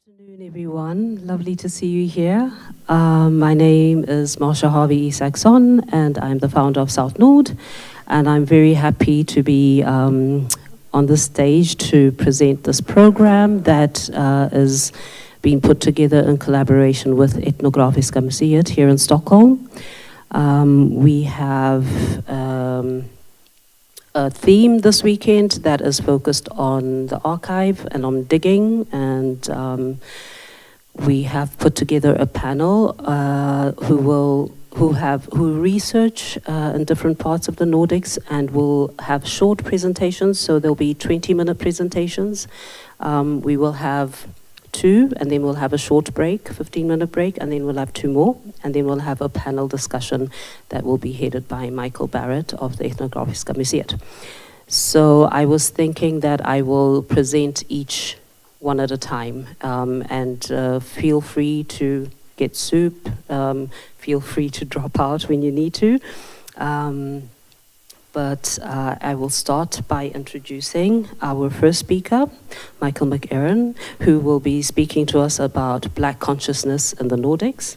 Afternoon, everyone. Lovely to see you here. My name is Marsha Harvey Isaacson, and I'm the founder of Southnord. And I'm very happy to be on the stage to present this program that is being put together in collaboration with Etnografiska Museet here in Stockholm. We have a theme this weekend that is focused on the archive and on digging, and we have put together a panel who research in different parts of the Nordics and will have short presentations, so there'll be 20-minute presentations. We will have two, and then we'll have a short break, 15-minute break, and then we'll have two more, and then we'll have a panel discussion that will be headed by Michael Barret of the Etnografiska Museet. So I was thinking that I will present each one at a time, and feel free to get soup, feel free to drop out when you need to. But I will start by introducing our first speaker, Michael McEachrane, who will be speaking to us about Black consciousness in the Nordics.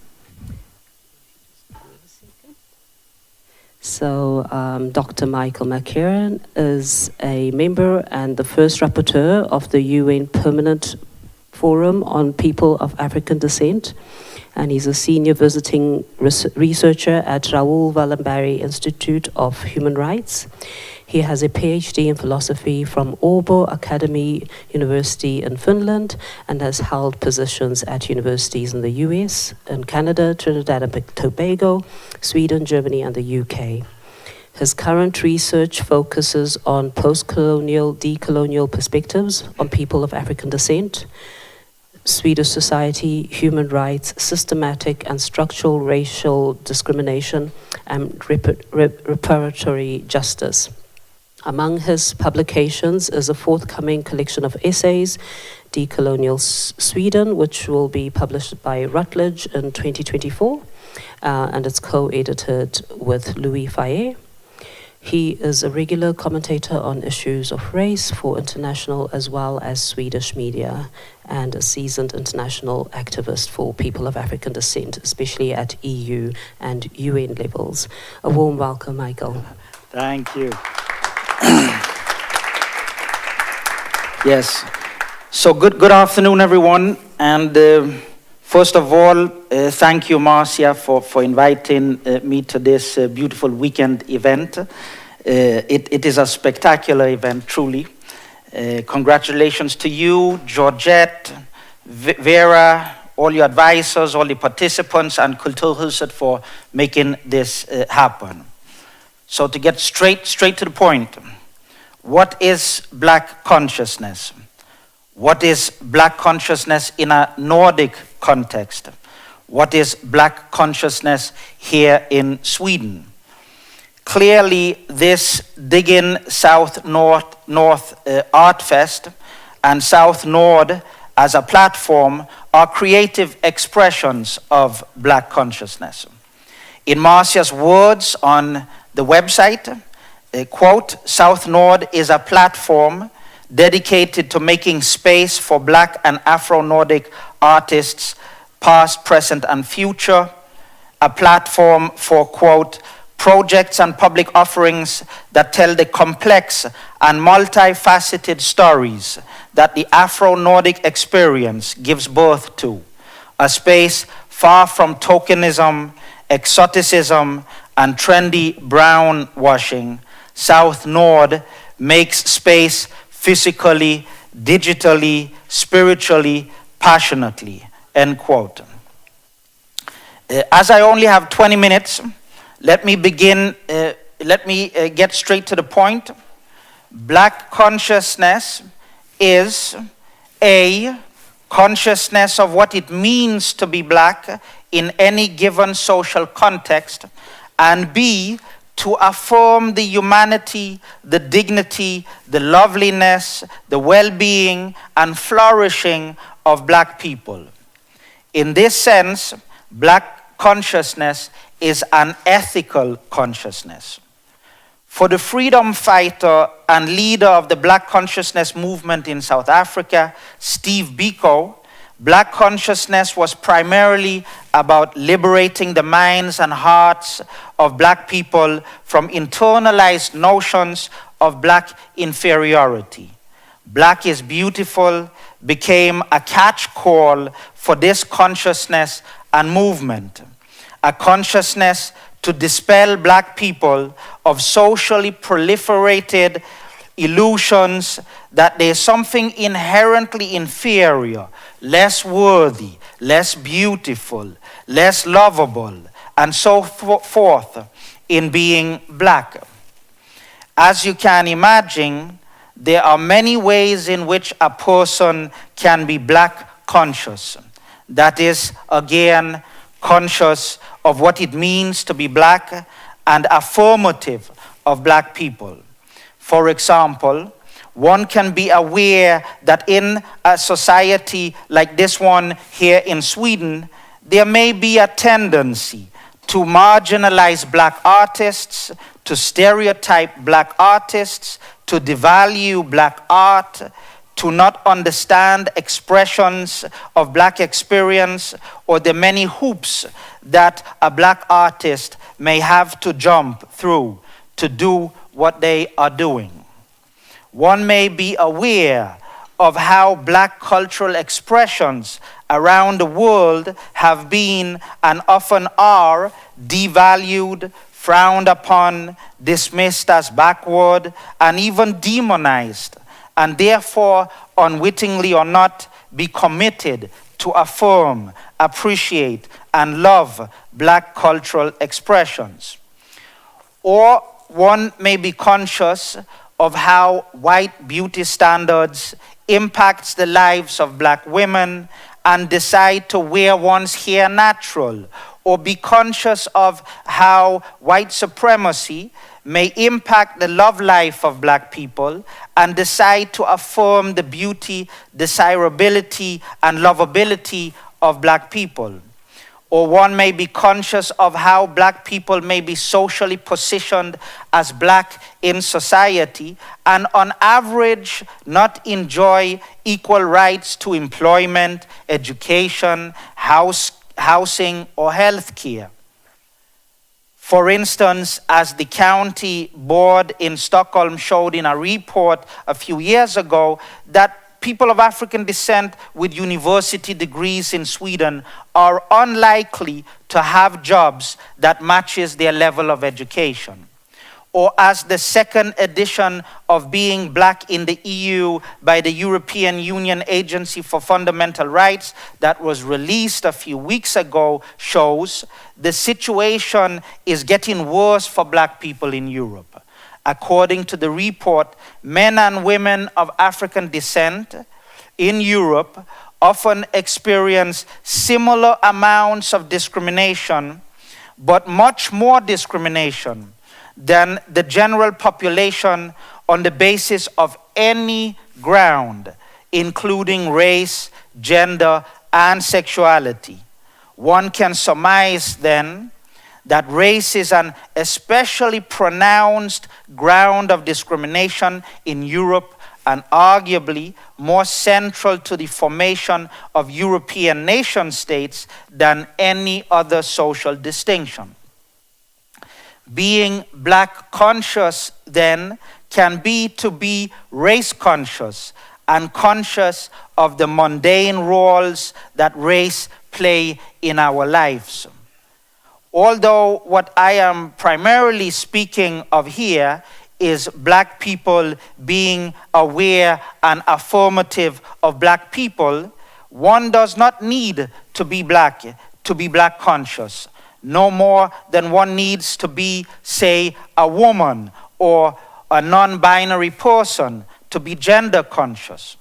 So Dr. Michael McEachrane is a member and the first rapporteur of the UN Permanent Forum on People of African Descent, and he's a senior visiting researcher at Raoul Wallenberg Institute of Human Rights. He has a PhD in philosophy from Åbo Academy University in Finland and has held positions at universities in the US, in Canada, Trinidad and Tobago, Sweden, Germany, and the UK. His current research focuses on post-colonial, decolonial perspectives on people of African descent, Swedish society, human rights, systematic and structural racial discrimination, and reparatory justice. Among his publications is a forthcoming collection of essays, Decolonial Sweden, which will be published by Routledge in 2024, and it's co-edited with Louis Fayet. He is a regular commentator on issues of race for international as well as Swedish media, and a seasoned international activist for people of African descent, especially at EU and UN levels. A warm welcome, Michael. Thank you. Yes. So good afternoon, everyone. And first of all, thank you, Marcia, for inviting me to this beautiful weekend event. It is a spectacular event, truly. Congratulations to you, Georgette, Vera, all your advisors, all the participants, and Kulturhuset for making this happen. So to get straight to the point, what is Black consciousness? What is Black consciousness in a Nordic context? What is Black consciousness here in Sweden? Clearly, this Digging Southnord Art Fest and Southnord as a platform are creative expressions of Black consciousness. In Marcia's words on the website, quote, Southnord is a platform dedicated to making space for Black and Afro-Nordic artists, past, present, and future, a platform for, quote, projects and public offerings that tell the complex and multifaceted stories that the Afro-Nordic experience gives birth to, a space far from tokenism, exoticism, and trendy brown washing. Southnord makes space physically, digitally, spiritually, passionately, end quote. As I only have 20 minutes, let me get straight to the point. Black consciousness is A, consciousness of what it means to be Black in any given social context, and B, to affirm the humanity, the dignity, the loveliness, the well-being, and flourishing of Black people. In this sense, Black consciousness is an ethical consciousness. For the freedom fighter and leader of the Black consciousness movement in South Africa, Steve Biko, Black consciousness was primarily about liberating the minds and hearts of black people from internalized notions of black inferiority. Black is beautiful became a catch-call for this consciousness and movement, a consciousness to dispel black people of socially proliferated illusions that there's something inherently inferior, less worthy, less beautiful, less lovable, and so forth in being black. As you can imagine, there are many ways in which a person can be black conscious. That is, again, conscious of what it means to be black and affirmative of black people. For example, one can be aware that in a society like this one here in Sweden, there may be a tendency to marginalize black artists, to stereotype black artists, to devalue black art, to not understand expressions of black experience or the many hoops that a black artist may have to jump through to do what they are doing. One may be aware of how black cultural expressions around the world have been and often are devalued, frowned upon, dismissed as backward, and even demonized, and therefore, unwittingly or not, be committed to affirm, appreciate, and love black cultural expressions. Or one may be conscious of how white beauty standards impacts the lives of black women and decide to wear one's hair natural, or be conscious of how white supremacy may impact the love life of black people and decide to affirm the beauty, desirability, and lovability of black people. Or one may be conscious of how black people may be socially positioned as black in society and on average not enjoy equal rights to employment, education, housing, or health care. For instance, as the county board in Stockholm showed in a report a few years ago, that people of African descent with university degrees in Sweden are unlikely to have jobs that matches their level of education. Or as the second edition of Being Black in the EU by the European Union Agency for Fundamental Rights that was released a few weeks ago shows, the situation is getting worse for black people in Europe. According to the report, men and women of African descent in Europe often experience similar amounts of discrimination, but much more discrimination than the general population on the basis of any ground, including race, gender, and sexuality. One can surmise then that race is an especially pronounced ground of discrimination in Europe and arguably more central to the formation of European nation states than any other social distinction. Being black conscious then can be to be race conscious and conscious of the mundane roles that race play in our lives. Although what I am primarily speaking of here is black people being aware and affirmative of black people, one does not need to be black conscious, no more than one needs to be, say, a woman or a non-binary person to be gender conscious.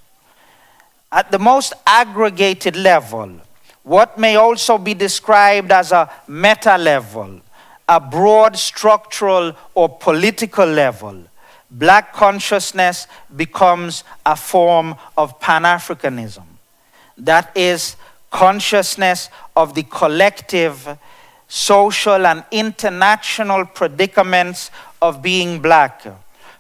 At the most aggregated level, what may also be described as a meta level, a broad structural or political level, black consciousness becomes a form of Pan-Africanism. That is, consciousness of the collective social and international predicaments of being black,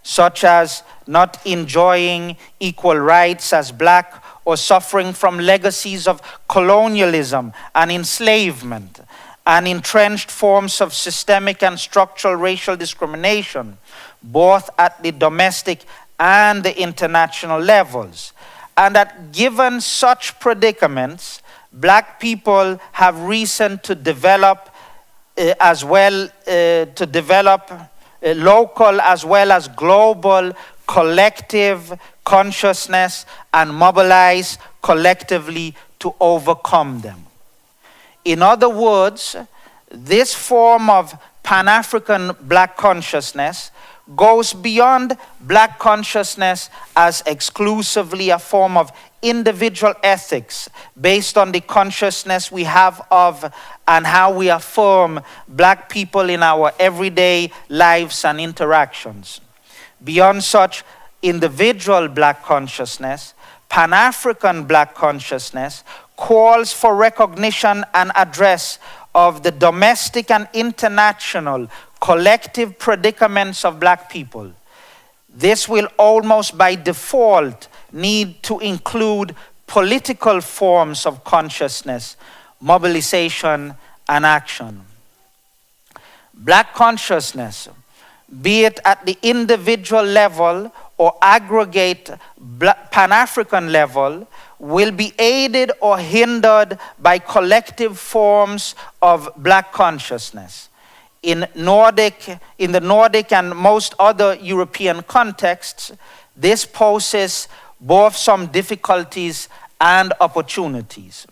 such as not enjoying equal rights as black or suffering from legacies of colonialism and enslavement and entrenched forms of systemic and structural racial discrimination, both at the domestic and the international levels. And that given such predicaments, black people have reason to develop local as well as global collective consciousness and mobilize collectively to overcome them. In other words, this form of Pan-African black consciousness goes beyond black consciousness as exclusively a form of individual ethics based on the consciousness we have of and how we affirm black people in our everyday lives and interactions. Beyond such individual black consciousness, Pan-African black consciousness calls for recognition and address of the domestic and international collective predicaments of black people. This will almost by default need to include political forms of consciousness, mobilization, and action. Black consciousness, be it at the individual level or aggregate Pan-African level, will be aided or hindered by collective forms of black consciousness. In the Nordic and most other European contexts, this poses both some difficulties and opportunities.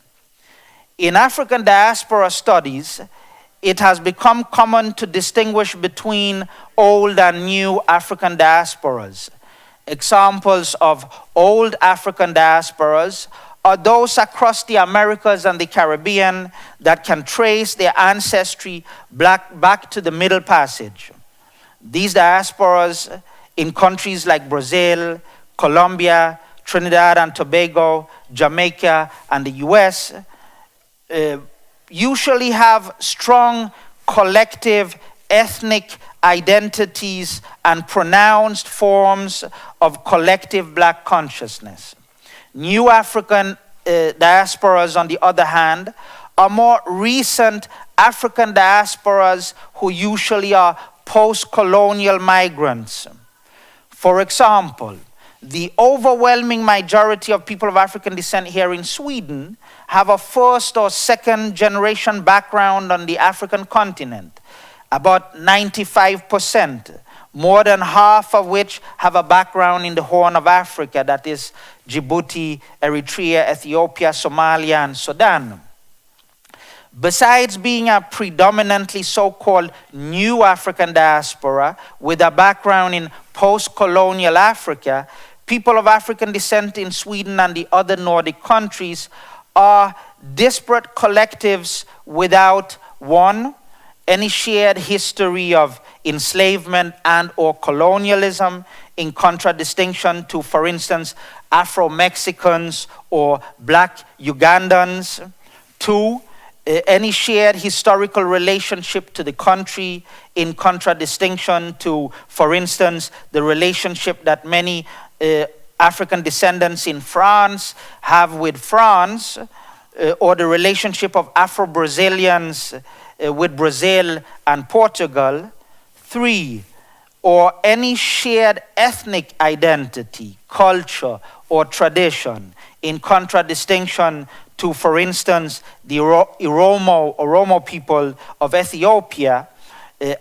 In African diaspora studies, it has become common to distinguish between old and new African diasporas. Examples of old African diasporas are those across the Americas and the Caribbean that can trace their ancestry back to the Middle Passage. These diasporas in countries like Brazil, Colombia, Trinidad and Tobago, Jamaica, and the US usually have strong collective ethnic identities and pronounced forms of collective black consciousness. New African diasporas, on the other hand, are more recent African diasporas who usually are post-colonial migrants. For example, the overwhelming majority of people of African descent here in Sweden have a first or second generation background on the African continent, about 95%, more than half of which have a background in the Horn of Africa, that is Djibouti, Eritrea, Ethiopia, Somalia, and Sudan. Besides being a predominantly so-called new African diaspora with a background in post-colonial Africa, people of African descent in Sweden and the other Nordic countries are disparate collectives without, one, any shared history of enslavement and or colonialism, in contradistinction to, for instance, Afro-Mexicans or Black Ugandans. Two, any shared historical relationship to the country, in contradistinction to, for instance, the relationship that many African descendants in France have with France, or the relationship of Afro-Brazilians with Brazil and Portugal. Three, or any shared ethnic identity, culture, or tradition, in contradistinction to, for instance, the Oromo people of Ethiopia,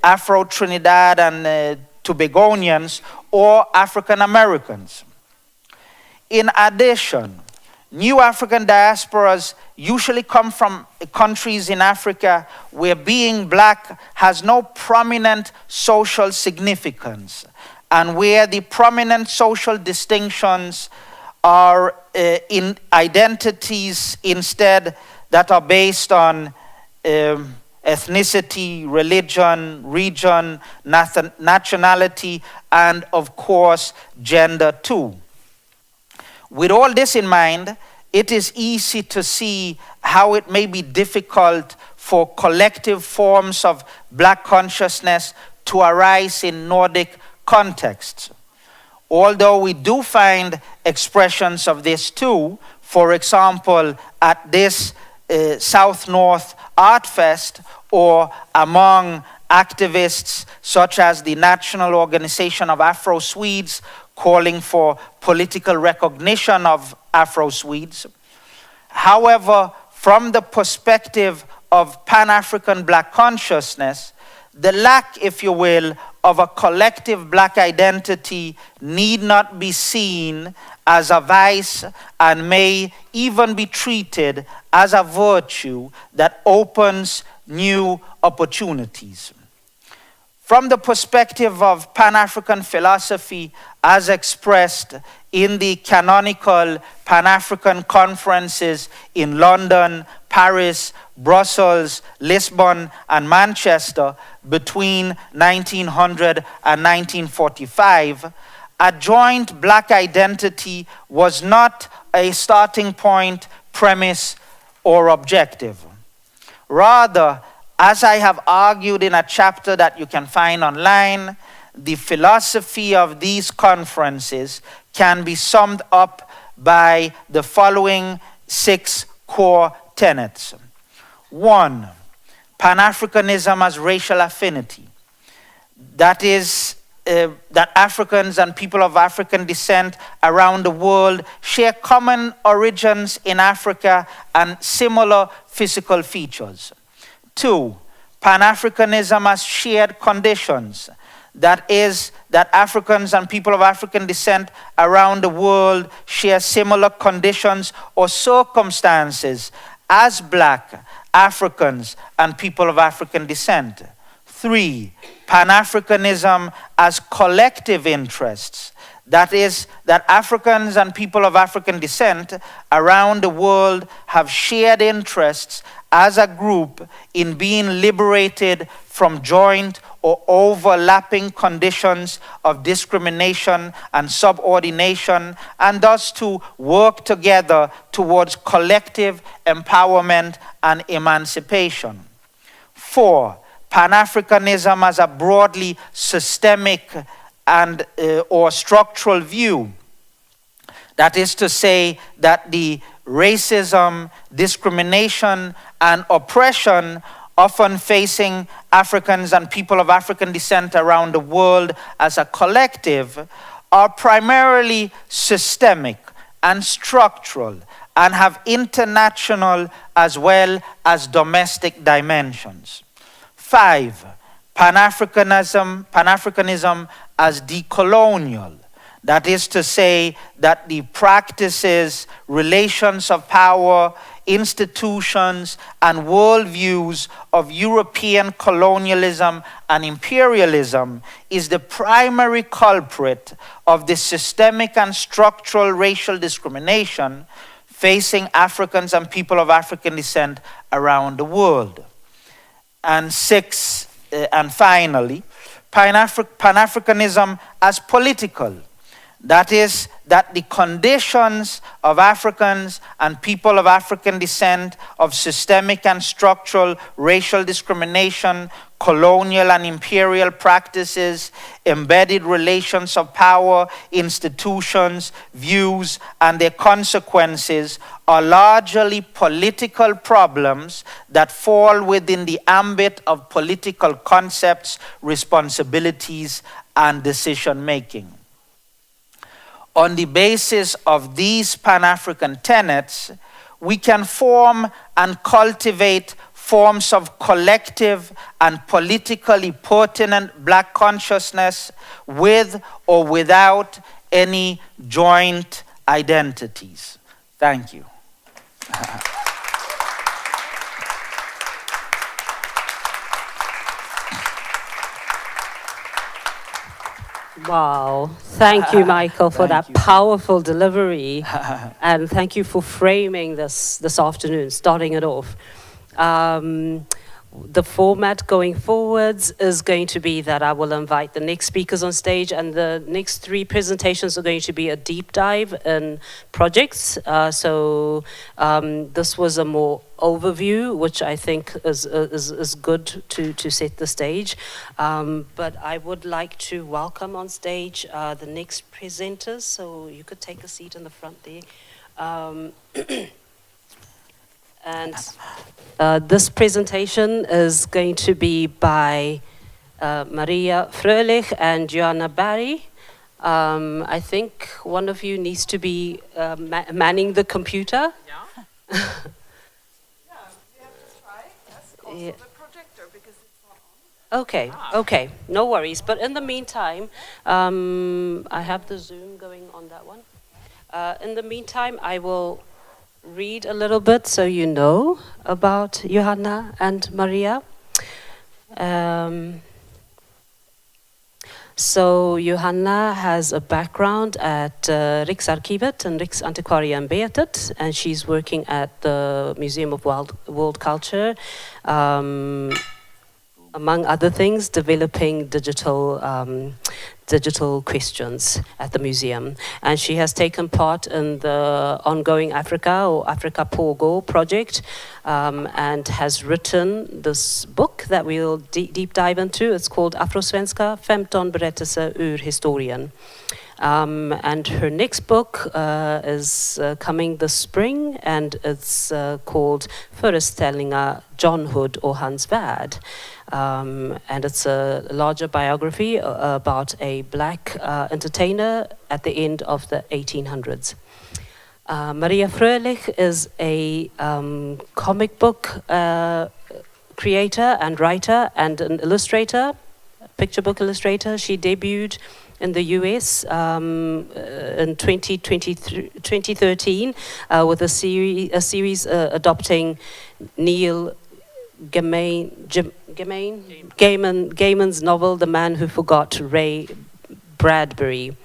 Afro-Trinidad and Tobagonians, or African Americans. In addition, new African diasporas usually come from countries in Africa where being black has no prominent social significance, and where the prominent social distinctions are in identities instead that are based on ethnicity, religion, region, nationality, and of course, gender too. With all this in mind, it is easy to see how it may be difficult for collective forms of black consciousness to arise in Nordic contexts. Although we do find expressions of this too, for example, at this Southnord Art Fest, or among activists such as the National Organization of Afro-Swedes calling for political recognition of Afro-Swedes. However, from the perspective of Pan-African Black consciousness, the lack, if you will, of a collective Black identity need not be seen as a vice and may even be treated as a virtue that opens new opportunities. From the perspective of Pan-African philosophy as expressed in the canonical Pan-African conferences in London, Paris, Brussels, Lisbon, and Manchester between 1900 and 1945, a joint Black identity was not a starting point, premise, or objective. Rather, as I have argued in a chapter that you can find online, the philosophy of these conferences can be summed up by the following 6 core tenets. 1, Pan-Africanism as racial affinity. That is, that Africans and people of African descent around the world share common origins in Africa and similar physical features. 2, Pan-Africanism as shared conditions. That is, that Africans and people of African descent around the world share similar conditions or circumstances as Black, Africans, and people of African descent. 3, Pan-Africanism as collective interests. That is, that Africans and people of African descent around the world have shared interests as a group in being liberated from joint or overlapping conditions of discrimination and subordination, and thus to work together towards collective empowerment and emancipation. 4, Pan-Africanism as a broadly systemic and or structural view. That is to say that the racism, discrimination, and oppression often facing Africans and people of African descent around the world as a collective are primarily systemic and structural and have international as well as domestic dimensions. 5, Pan-Africanism as decolonial. That is to say that the practices, relations of power, institutions, and worldviews of European colonialism and imperialism is the primary culprit of the systemic and structural racial discrimination facing Africans and people of African descent around the world. And 6, and finally, Pan-Africanism as political. That is, that the conditions of Africans and people of African descent of systemic and structural racial discrimination, colonial and imperial practices, embedded relations of power, institutions, views, and their consequences are largely political problems that fall within the ambit of political concepts, responsibilities, and decision-making. On the basis of these Pan-African tenets, we can form and cultivate forms of collective and politically pertinent Black consciousness with or without any joint identities. Thank you. Wow. Thank you, Michael, for that powerful delivery. And thank you for framing this afternoon, starting it off. The format going forwards is going to be that I will invite the next speakers on stage, and the next 3 presentations are going to be a deep dive in projects. This was a more overview, which I think is good to set the stage. But I would like to welcome on stage the next presenters. So you could take a seat in the front there. Um, and this presentation is going to be by Maria Fröhlich and Johanna Berg. I think one of you needs to be manning the computer. Yeah. Yeah, we have to try. Yes, also Yeah. the projector because it's not on. Okay, okay, no worries. But in the meantime, I have the Zoom going on that one. In the meantime, I will read a little bit so you know about Johanna and Maria. So Johanna has a background at Riksarkivet and Riksantikvarieämbetet, and she's working at the Museum of World Culture, among other things, developing digital questions at the museum. And she has taken part in the ongoing Africa or Africa Pågår project, and has written this book that we'll deep dive into. It's called Afrosvenskar, 15 berättelser ur historien. And her next book is coming this spring, and it's called Föreställningar John Hood och hans värld. And it's a larger biography about a black entertainer at the end of the 1800s. Maria Fröhlich is a comic book creator and writer and an illustrator, picture book illustrator. She debuted in the US in 2013 with a series adopting Neil Gaiman's novel The Man Who Forgot Ray Bradbury.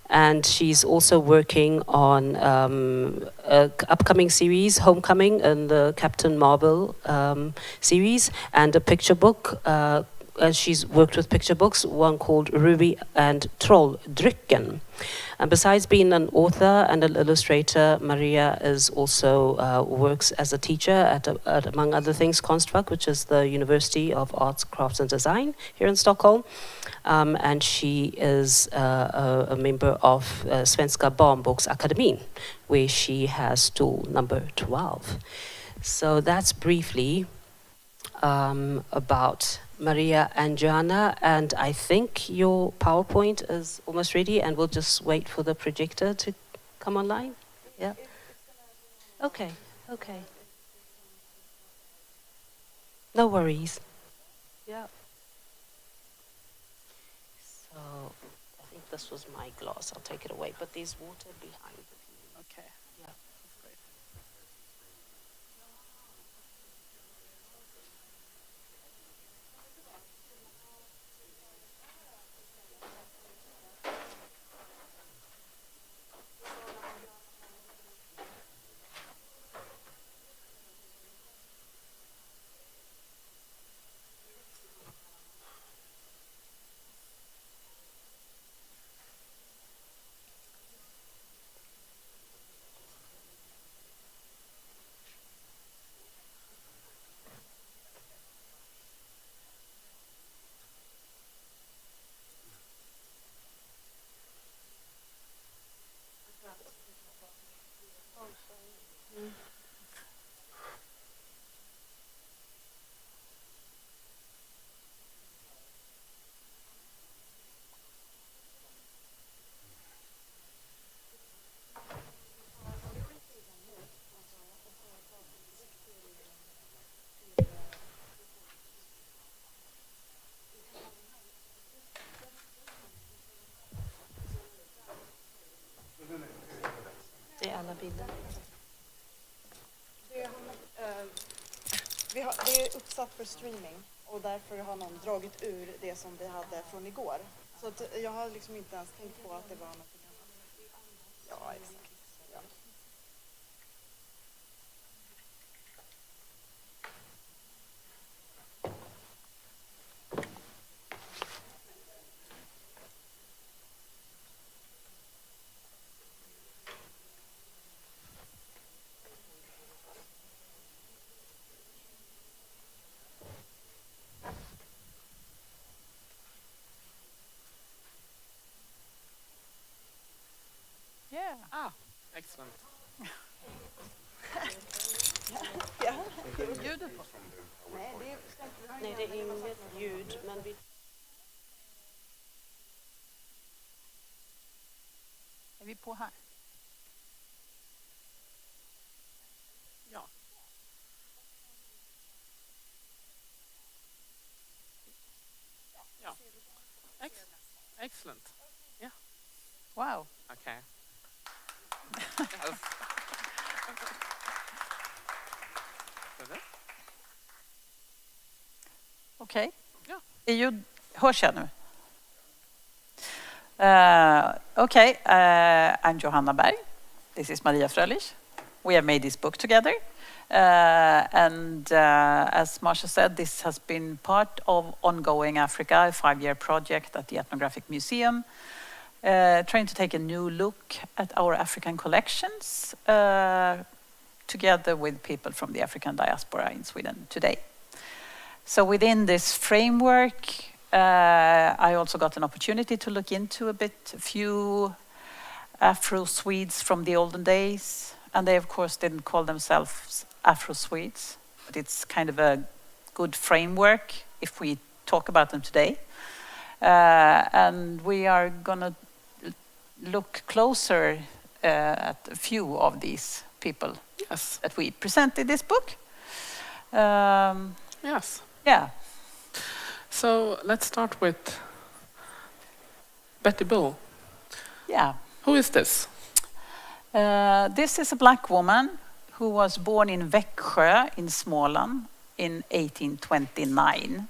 And she's also working on an upcoming series, Homecoming, in the Captain Marvel series, and a picture book. And she's worked with picture books, one called Ruby and Trolldrycken. And besides being an author and an illustrator, Maria is also works as a teacher at among other things, Konstfack, which is the University of Arts, Crafts and Design here in Stockholm. And she is a member of Svenska Barnboksakademin, where she has stool number 12. So that's briefly about Maria and Johanna, and I think your PowerPoint is almost ready, and we'll just wait for the projector to come online. Yeah. Okay, okay. No worries. Yeah. So I think this was my glass. I'll take it away, but there's water behind. Okay. Yeah. Great. Det är alla bilder. Det är uppsatt för streaming och därför har någon dragit ur det som vi hade från igår. Så att jag har liksom inte ens tänkt på att det var någonting annat. Ja, exakt. Ja. Yeah. Excellent. Ljudet på. Nej, det är inget ljud, men vi... Är vi på här? Ja. Ja. Excellent. Yeah. Wow. Okay. Okej. Ja. Hörs jag nu? I'm Johanna Berg. This is Maria Fröhlich. We have made this book together. As Marcia said, this has been part of Ongoing Africa, a 5-year project at the Etnografiska Museum, trying to take a new look at our African collections together with people from the African diaspora in Sweden today. So within this framework, I also got an opportunity to look into a few Afro-Swedes from the olden days. And they, of course, didn't call themselves Afro-Swedes, but it's kind of a good framework if we talk about them today. And we are going to look closer at a few of these people that we present in this book. Yes. Yeah. So let's start with Betty Bull. Yeah. Who is this? This is a black woman who was born in Växjö in Småland in 1829.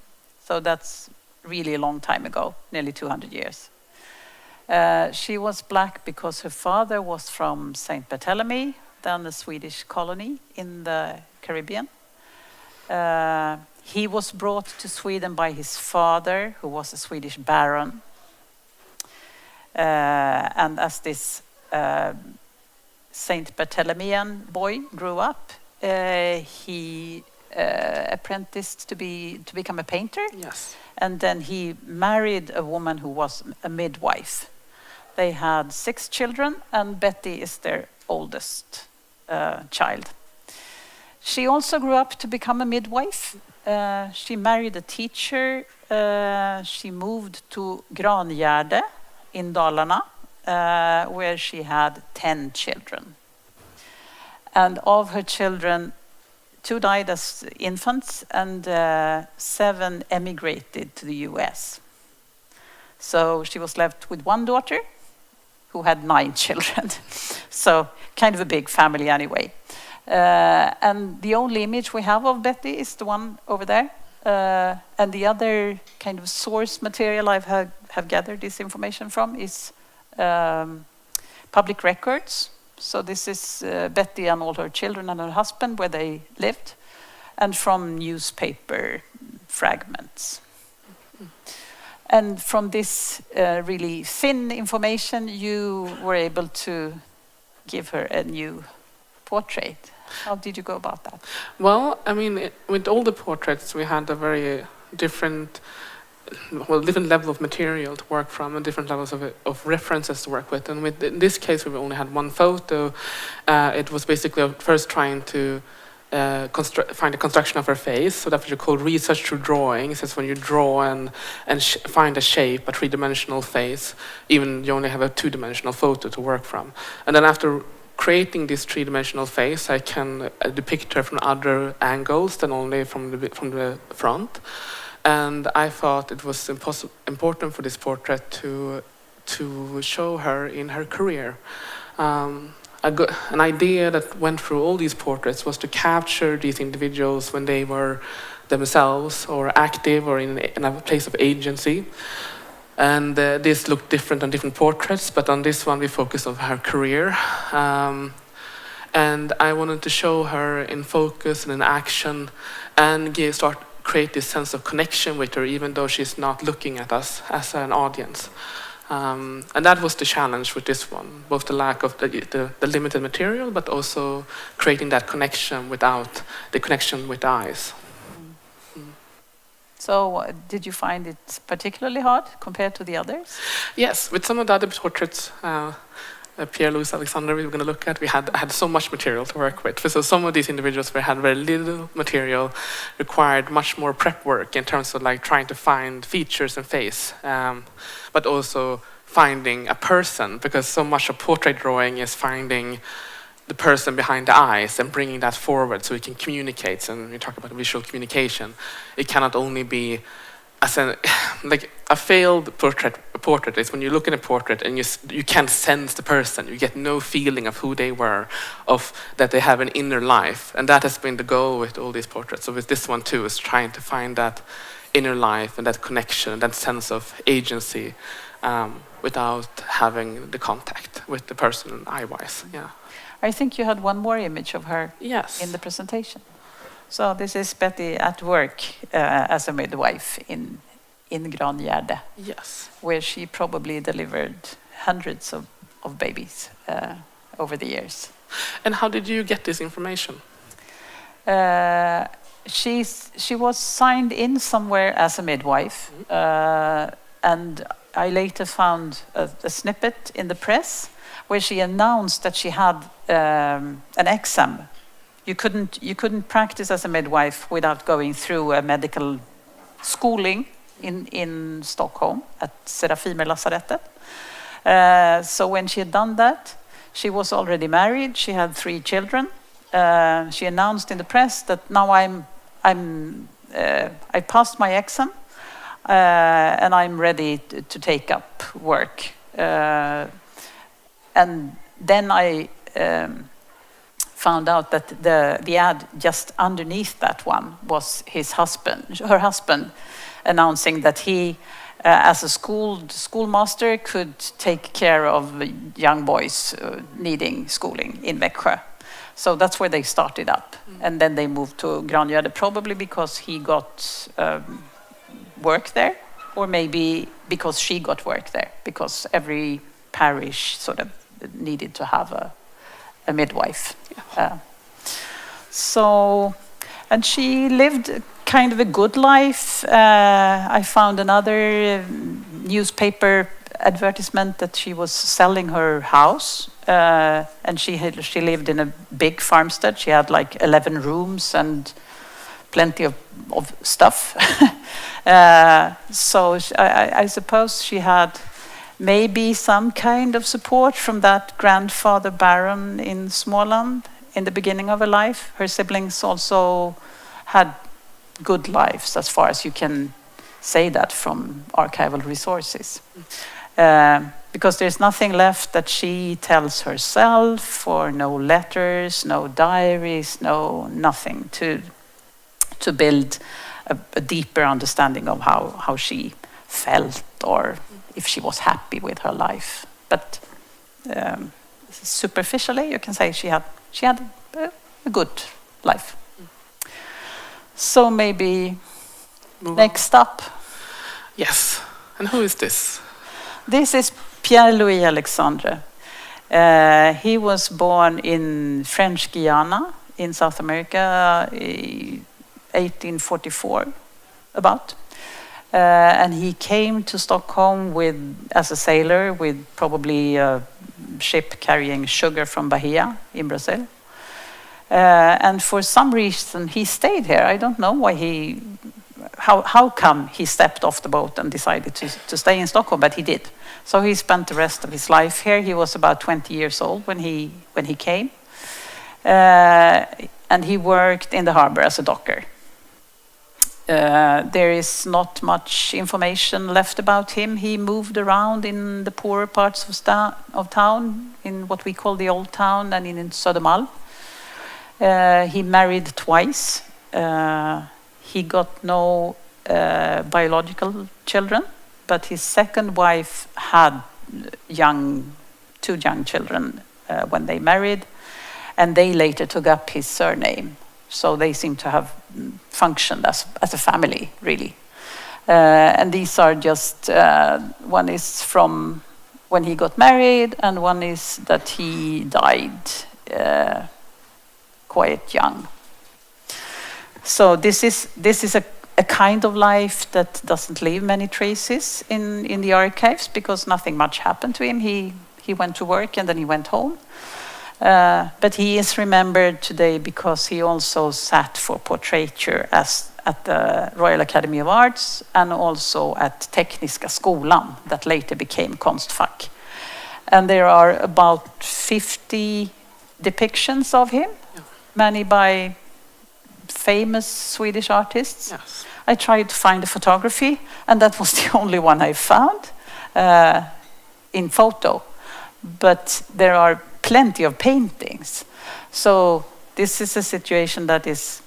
So that's really a long time ago, nearly 200 years. She was black because her father was from St. Barthélemy, then a Swedish colony in the Caribbean. He was brought to Sweden by his father, who was a Swedish baron. And as this St. Bartholomeuan boy grew up, he apprenticed to become a painter. Yes. And then he married a woman who was a midwife. They had 6 children, and Betty is their oldest child. She also grew up to become a midwife. She married a teacher. She moved to Grangärde in Dalarna, where she had 10 children. And of her children, 2 died as infants, and 7 emigrated to the US. So she was left with 1 daughter who had 9 children. So kind of a big family anyway. And the only image we have of Betty is the one over there. And the other kind of source material I have gathered this information from is public records. So this is Betty and all her children and her husband, where they lived, and from newspaper fragments. And from this really thin information, you were able to give her a new portrait. How did you go about that? Well, I mean, with all the portraits, we had a very different level of material to work from and different levels of references to work with. And in this case, we only had 1 photo. It was basically first trying to find a construction of her face. So that's what you call research through drawings. It's when you draw and find a shape, a 3-dimensional face, even you only have a 2-dimensional photo to work from. And then after creating this 3-dimensional face, I can depict her from other angles than only from the front. And I thought it was important for this portrait to show her in her career. An idea that went through all these portraits was to capture these individuals when they were themselves or active or in a place of agency. And this looked different on different portraits, but on this one we focused on her career. And I wanted to show her in focus and in action and create this sense of connection with her, even though she's not looking at us as an audience. And that was the challenge with this one, both the lack of the limited material, but also creating that connection without the connection with the eyes. So did you find it particularly hard compared to the others? Yes, with some of the other portraits, Pierre-Louis Alexander we were going to look at, we had so much material to work with. So some of these individuals had very little material, required much more prep work in terms of like trying to find features and face, but also finding a person, because so much of portrait drawing is finding the person behind the eyes and bringing that forward so we can communicate. And we talk about visual communication. It cannot only be like a failed portrait is when you look at a portrait and you can't sense the person. You get no feeling of who they were, of that they have an inner life. And that has been the goal with all these portraits. So with this one too, is trying to find that inner life and that connection, that sense of agency, without having the contact with the person eye-wise. Yeah. I think you had one more image of her in the presentation. So this is Betty at work as a midwife in Grangärde. Yes. Where she probably delivered hundreds of babies over the years. And how did you get this information? She was signed in somewhere as a midwife, and I later found a snippet in the press where she announced that she had an exam. You couldn't practice as a midwife without going through a medical schooling in Stockholm at Serafimerlasarettet. So when she had done that, she was already married. She had 3 children. She announced in the press that now I passed my exam and I'm ready to take up work. And then I found out that the ad just underneath that one was her husband, announcing that he, as a schoolmaster, could take care of young boys needing schooling in Växjö. So that's where they started up. And then they moved to Grangärde, probably because he got work there, or maybe because she got work there, because every parish sort of needed to have a midwife. And she lived kind of a good life. I found another newspaper advertisement that she was selling her house, and she lived in a big farmstead. She had like 11 rooms and plenty of stuff. So I suppose she had maybe some kind of support from that grandfather baron in Småland in the beginning of her life. Her siblings also had good lives, as far as you can say that from archival resources. Because there's nothing left that she tells herself, or no letters, no diaries, nothing to build a deeper understanding of how she felt, or if she was happy with her life. But superficially, you can say she had a good life. So maybe next up. Yes. And who is this? This is Pierre-Louis Alexandre. He was born in French Guiana in South America, 1844, about. And he came to Stockholm as a sailor with probably a ship carrying sugar from Bahia in Brazil. And for some reason he stayed here. I don't know why how come he stepped off the boat and decided to stay in Stockholm, but he did. So he spent the rest of his life here. He was about 20 years old when he came. And he worked in the harbor as a docker. There is not much information left about him. He moved around in the poorer parts of town, in what we call the Old Town, and in Södermalm. He married twice. He got no biological children, but his second wife had two young children when they married, and they later took up his surname. So they seem to have functioned as a family, really. And these are just, one is from when he got married, and one is that he died quite young. So this is a kind of life that doesn't leave many traces in the archives, because nothing much happened to him. He He went to work and then he went home. But he is remembered today because he also sat for portraiture at the Royal Academy of Arts and also at Tekniska skolan, that later became Konstfack. And there are about 50 depictions of him, many by famous Swedish artists. Yes. I tried to find a photography, and that was the only one I found in photo. But there are plenty of paintings. So this is a situation that is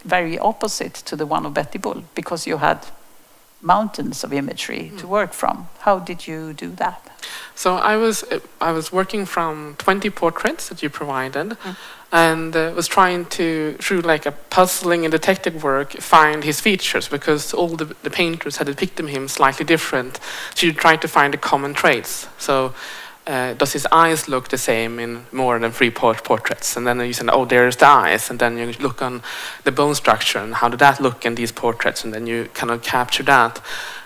very opposite to the one of Betty Bull, because you had mountains of imagery to work from. How did you do that? So I was working from 20 portraits that you provided, and was trying to, through like a puzzling and detective work, find his features, because all the painters had depicted him slightly different. So you tried to find the common traits. So does his eyes look the same in more than 3 portraits? And then you said, oh, there's the eyes. And then you look on the bone structure and how did that look in these portraits? And then you kind of capture that.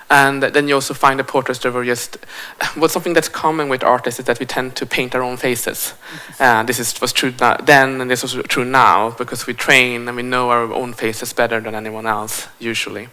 And then you also find the portraits that were just, well, something that's common with artists is that we tend to paint our own faces. Was true then, and this was true now, because we train and we know our own faces better than anyone else, usually.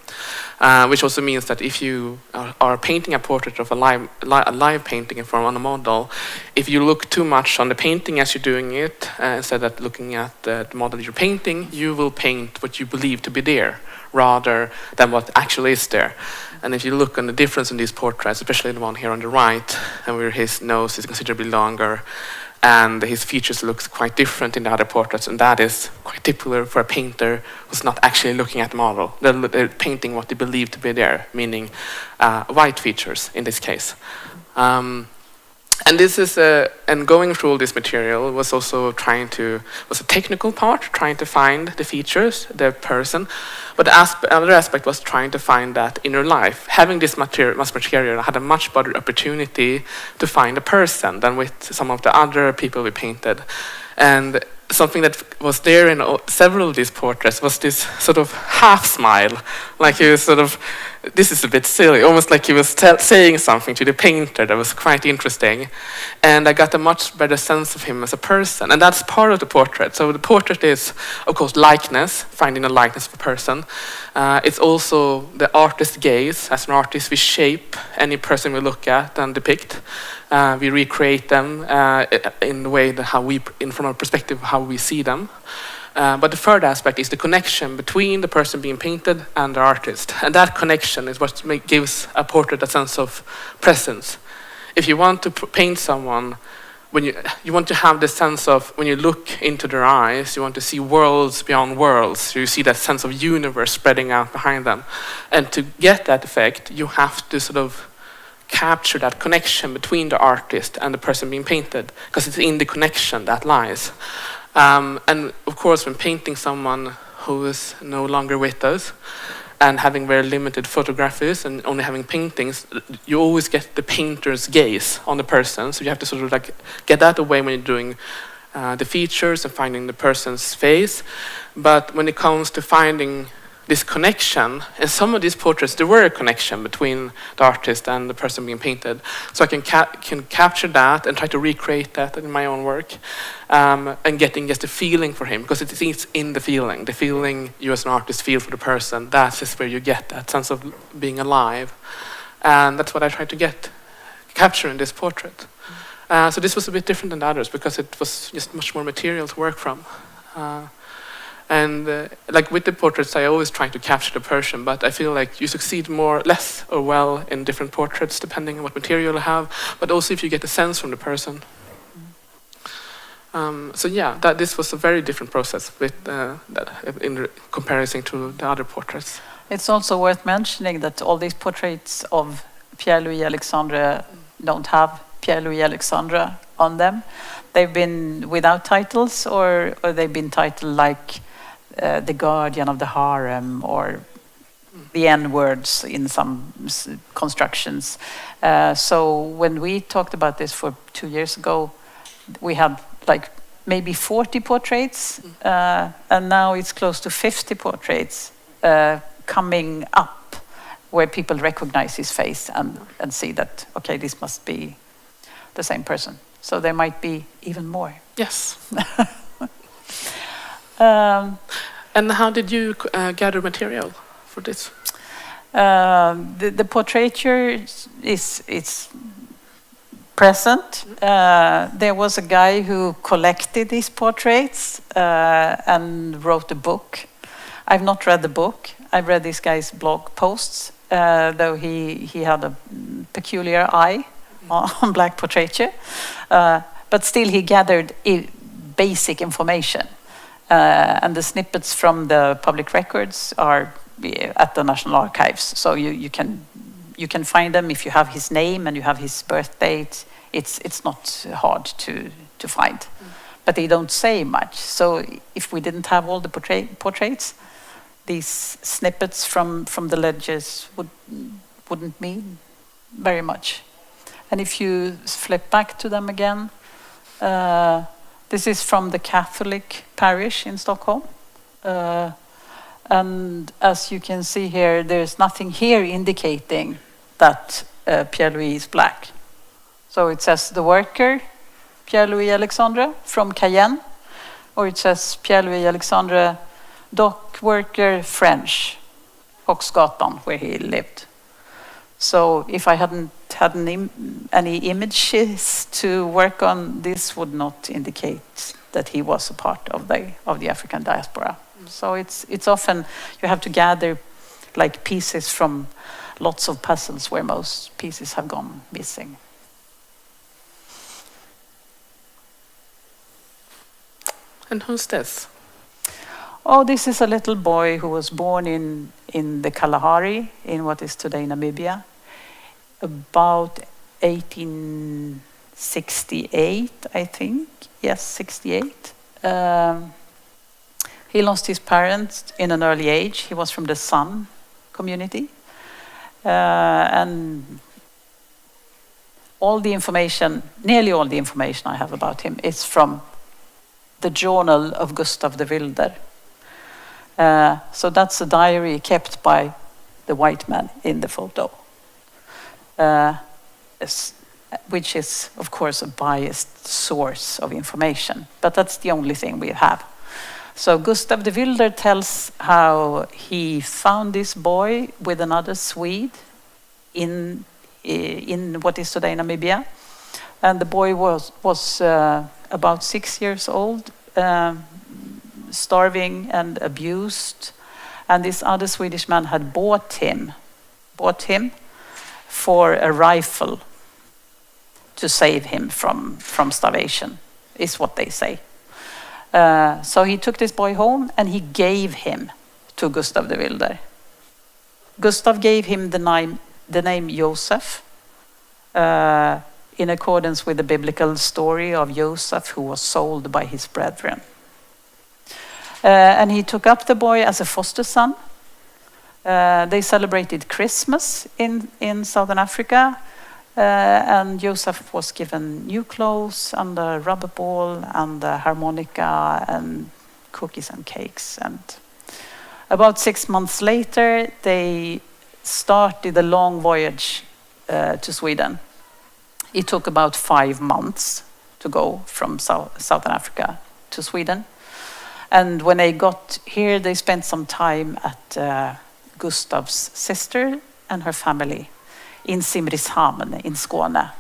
Which also means that if you are painting a portrait of a live painting in form of a model, if you look too much on the painting as you're doing it, instead of looking at the model you're painting, you will paint what you believe to be there, rather than what actually is there. And if you look on the difference in these portraits, especially the one here on the right, and where his nose is considerably longer, and his features look quite different in the other portraits, and that is quite typical for a painter who's not actually looking at the model. They're painting what they believe to be there, meaning white features in this case. And this is and going through all this material was also was a technical part, trying to find the features, the person. But the other aspect was trying to find that inner life. Having this material, I had a much better opportunity to find a person than with some of the other people we painted. And something that was there in several of these portraits was this sort of half smile, like he was sort of, this is a bit silly, almost like he was saying something to the painter that was quite interesting. And I got a much better sense of him as a person, and that's part of the portrait. So the portrait is, of course, likeness, finding a likeness of a person. It's also the artist's gaze. As an artist, we shape any person we look at and depict. We recreate them in the way that from our perspective, how we see them. But the third aspect is the connection between the person being painted and the artist. And that connection is what gives a portrait a sense of presence. If you want to paint someone, when you want to have the sense of, when you look into their eyes, you want to see worlds beyond worlds. So you see that sense of universe spreading out behind them. And to get that effect, you have to sort of capture that connection between the artist and the person being painted, because it's in the connection that lies. And of course, when painting someone who is no longer with us and having very limited photographs and only having paintings, you always get the painter's gaze on the person. So you have to sort of like get that away when you're doing the features and finding the person's face. But when it comes to finding this connection, in some of these portraits there were a connection between the artist and the person being painted, so I can capture that and try to recreate that in my own work, and getting just a feeling for him, because it is in the feeling you as an artist feel for the person. That is where you get that sense of being alive, and that's what I tried to capture in this portrait. So this was a bit different than the others, because it was just much more material to work from. And like with the portraits, I always try to capture the person, but I feel like you succeed less or well in different portraits, depending on what material you have, but also if you get a sense from the person. So yeah, this was a very different process in comparison to the other portraits. It's also worth mentioning that all these portraits of Pierre-Louis Alexandre don't have Pierre-Louis Alexandre on them. They've been without titles, or they've been titled like The Guardian of the Harem, or the N-words in some constructions. So when we talked about this for 2 years ago, we had like maybe 40 portraits, and now it's close to 50 portraits coming up where people recognize his face and see that, okay, this must be the same person. So there might be even more. Yes. Um, And how did you gather material for this? the portraiture is present. There was a guy who collected these portraits and wrote a book. I've not read the book. I've read this guy's blog posts, though he had a peculiar eye on black portraiture. But still he gathered basic information. And the snippets from the public records are at the National Archives. So you can find them if you have his name and you have his birth date. It's not hard to find. But they don't say much. So if we didn't have all the portraits, these snippets from the ledgers wouldn't mean very much. And if you flip back to them again, this is from the Catholic parish in Stockholm. And as you can see here, there's nothing here indicating that Pierre-Louis is black. So it says the worker, Pierre-Louis Alexandre from Cayenne, or it says Pierre-Louis Alexandre, dock worker, French, Hoxgatan, where he lived. So if I hadn't had any images to work on, this would not indicate that he was a part of the African diaspora. So it's often you have to gather like pieces from lots of puzzles where most pieces have gone missing. And who's this? Oh, this is a little boy who was born in the Kalahari, in what is today Namibia, about 1868, I think. Yes, 68. He lost his parents in an early age. He was from the San community. And nearly all the information I have about him is from the journal of Gustav de Wilder. So that's a diary kept by the white man in the photo, which is, of course, a biased source of information. But that's the only thing we have. So Gustav de Wilder tells how he found this boy with another Swede in what is today Namibia. And the boy was about 6 years old, starving and abused, and this other Swedish man had bought him for a rifle to save him from starvation, is what they say. So he took this boy home and he gave him to Gustav de Wilder. Gustav gave him the name Joseph, in accordance with the biblical story of Joseph, who was sold by his brethren. And he took up the boy as a foster son. They celebrated Christmas in Southern Africa, and Joseph was given new clothes and a rubber ball and a harmonica and cookies and cakes. And about 6 months later, they started a long voyage to Sweden. It took about 5 months to go from Southern Africa to Sweden. And when they got here, they spent some time at Gustav's sister and her family in Simrishamn in Skåne.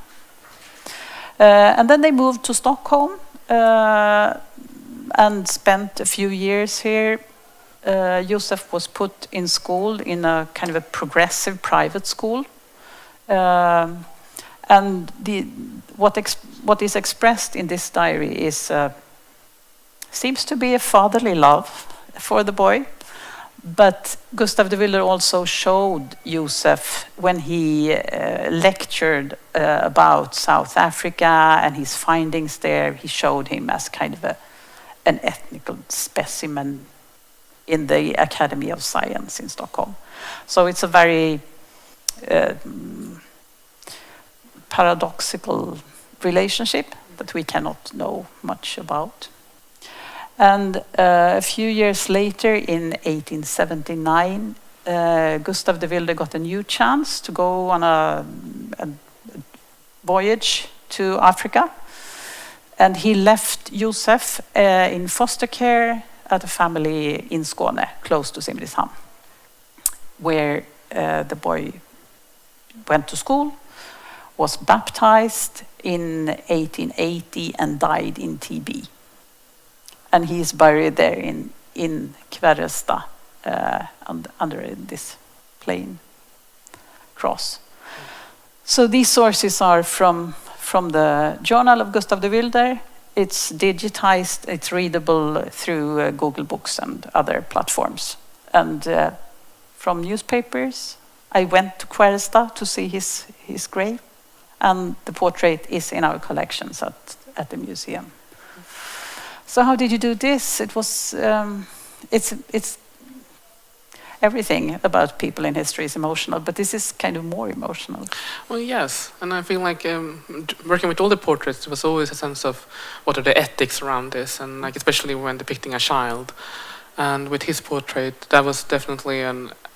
And then they moved to Stockholm and spent a few years here. Joseph was put in school in a kind of a progressive private school. And what is expressed in this diary seems to be a fatherly love for the boy. But Gustav de Wilder also showed Joseph when he lectured about South Africa and his findings there. He showed him as kind of an ethnical specimen in the Academy of Science in Stockholm. So it's a very paradoxical relationship that we cannot know much about. And a few years later, in 1879, Gustav de Wilder got a new chance to go on a voyage to Africa. And he left Josef in foster care at a family in Skåne, close to Simrishamn, where the boy went to school, was baptized in 1880 and died in TB. And he is buried there in Kverresta under this plain cross. So these sources are from the Journal of Gustav de Wilder. It's digitized, it's readable through Google Books and other platforms. And from newspapers, I went to Kverresta to see his grave, and the portrait is in our collections at the museum. So how did you do this? It was, it's everything about people in history is emotional, but this is kind of more emotional. Well, yes, and I feel like working with all the portraits, there was always a sense of what are the ethics around this, and like especially when depicting a child. And with his portrait, that was definitely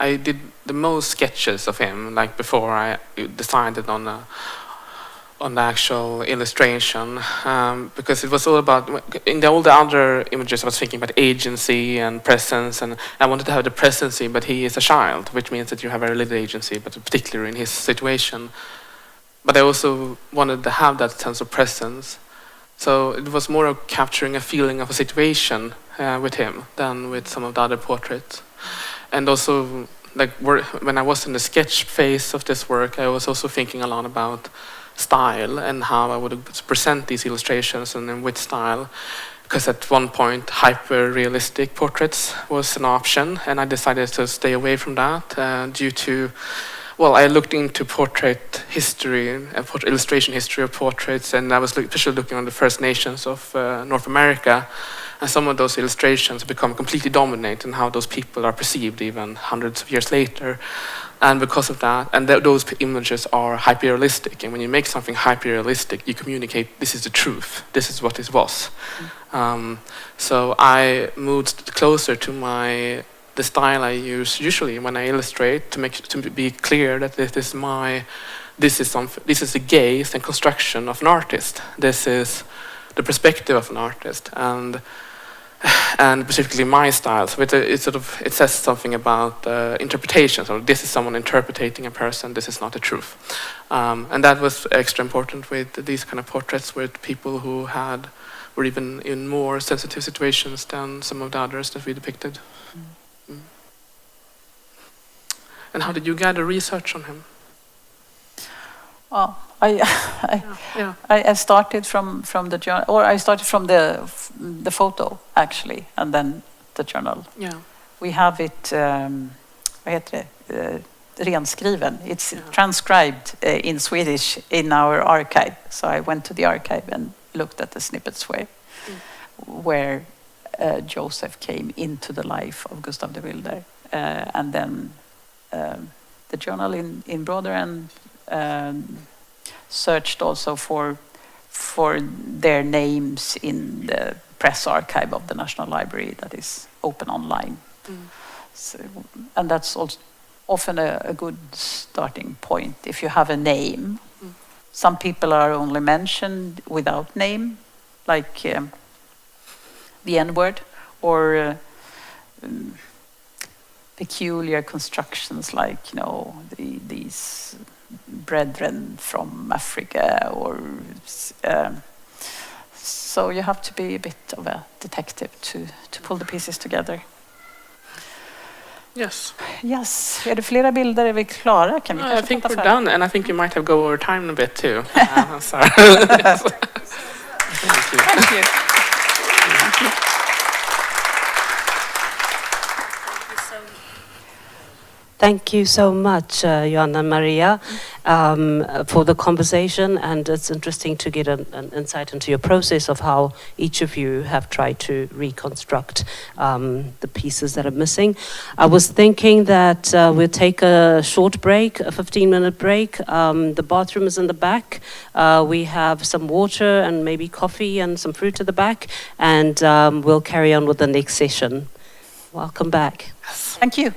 I did the most sketches of him, like before I decided on the actual illustration, because it was all about, in all the other images I was thinking about agency and presence, and I wanted to have the presence, but he is a child, which means that you have very little agency, but particularly in his situation. But I also wanted to have that sense of presence. So it was more of capturing a feeling of a situation with him than with some of the other portraits. And also, like when I was in the sketch phase of this work, I was also thinking a lot about style and how I would present these illustrations and in which style. Because at one point, hyper-realistic portraits was an option, and I decided to stay away from that due to, well, I looked into portrait history and illustration history of portraits, and I was especially looking on the First Nations of North America, and some of those illustrations become completely dominant in how those people are perceived even hundreds of years later. And because of that, and those images are hyper-realistic, and when you make something hyper-realistic, you communicate, this is the truth, this is what it was. So I moved closer to the style I use usually when I illustrate to be clear that this is the gaze and construction of an artist. This is the perspective of an artist, and specifically my style. So it says something about interpretation. So this is someone interpreting a person. This is not the truth, and that was extra important with these kind of portraits with people who were even in more sensitive situations than some of the others that we depicted. Mm. And how did you gather research on him? Oh, I started from the journal, or I started from the photo actually, and then the journal. Yeah. We have it, renskriven. It's transcribed in Swedish in our archive. So I went to the archive and looked at the snippets where Joseph came into the life of Gustav de Wilder, and then the journal in broader and searched also for their names in the press archive of the National Library that is open online. So, and that's also often a good starting point if you have a name. Some people are only mentioned without name, like the N-word, or peculiar constructions like, these brethren from Africa, or so you have to be a bit of a detective to pull the pieces together. Yes. Yes. Är det flera bilder? Är vi klara? Kan vi I think we're done, and I think you might have go over time a bit too. Sorry. Yes. Thank you. Thank you. Thank you so much, Johanna and Maria, for the conversation, and it's interesting to get an insight into your process of how each of you have tried to reconstruct the pieces that are missing. I was thinking that we'll take a short break, a 15-minute break. The bathroom is in the back. We have some water and maybe coffee and some fruit at the back, and we'll carry on with the next session. Welcome back. Thank you.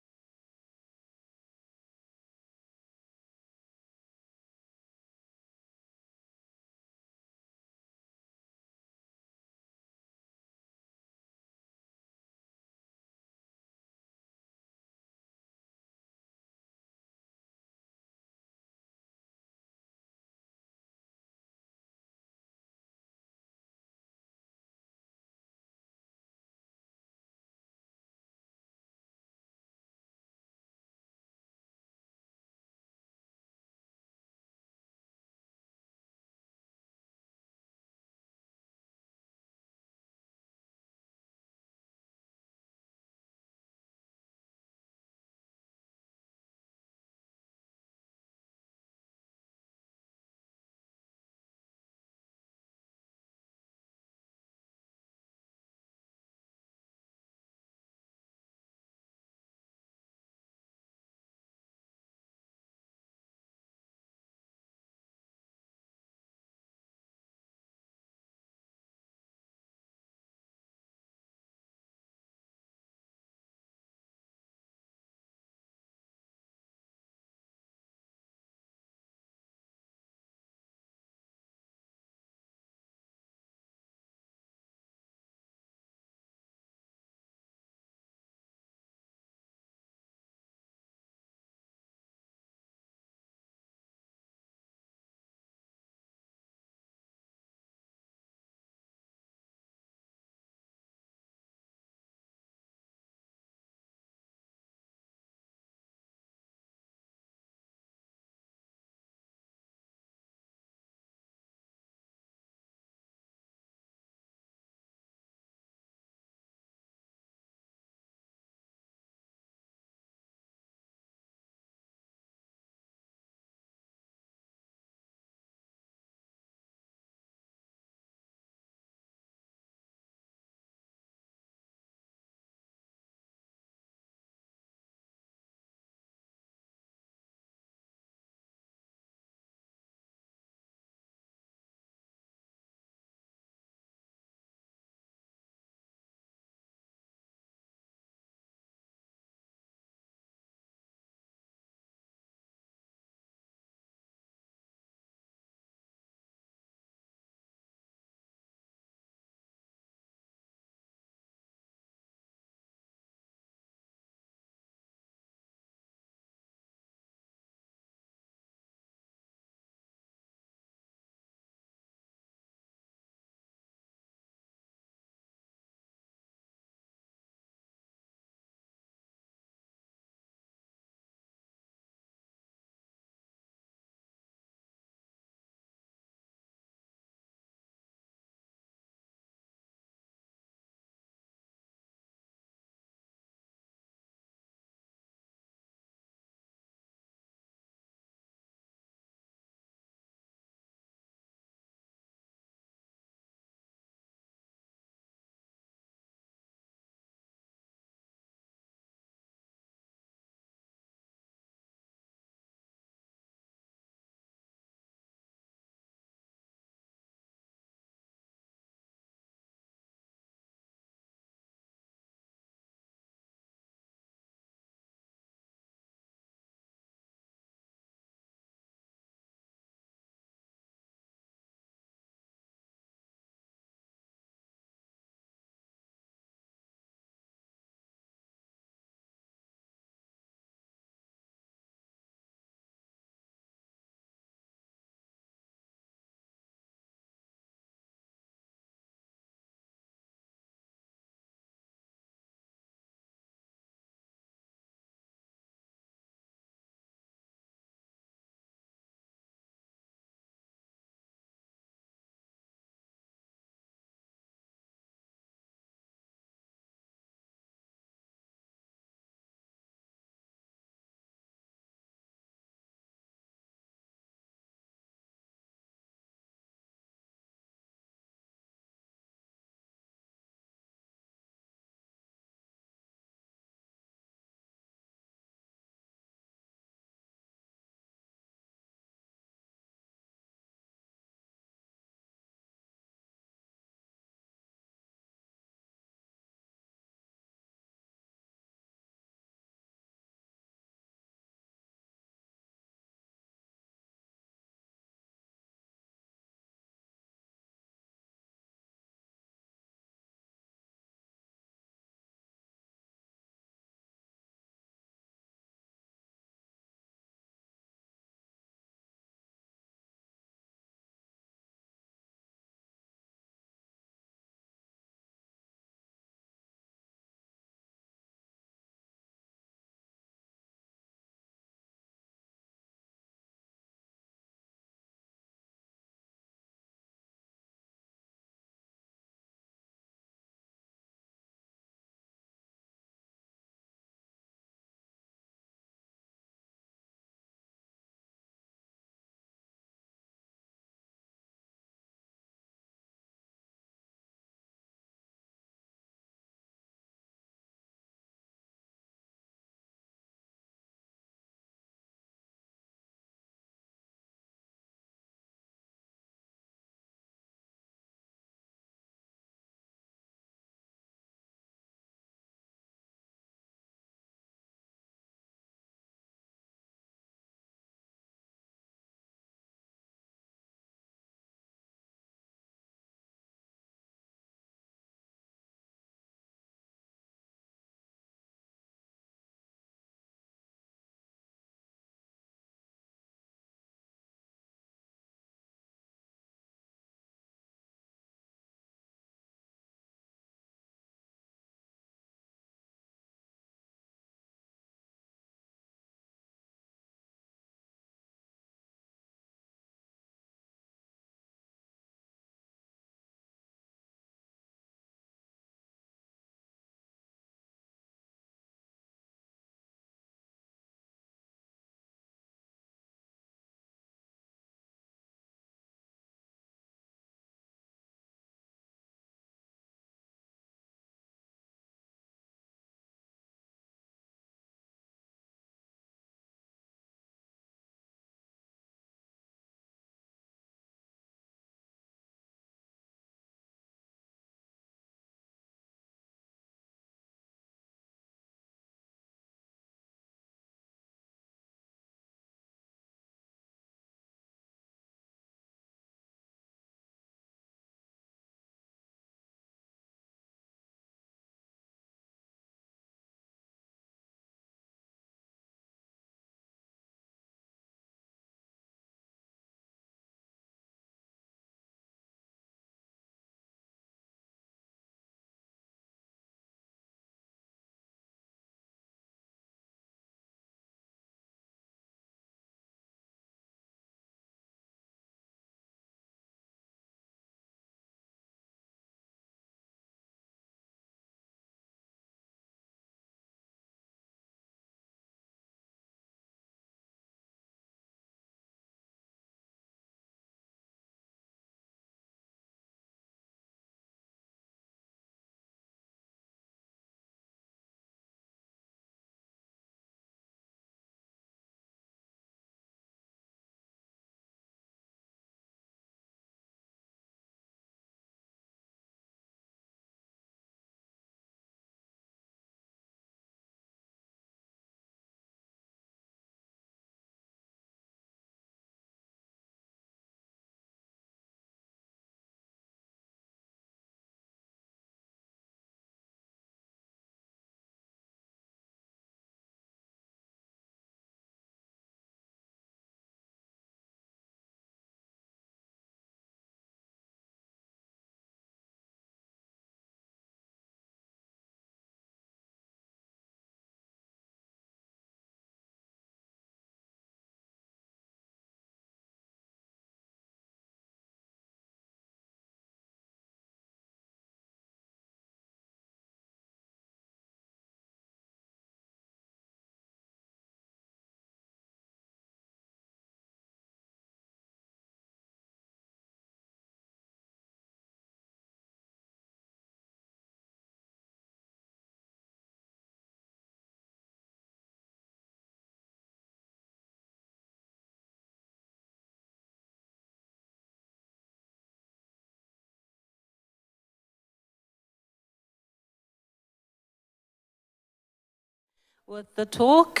with the talk.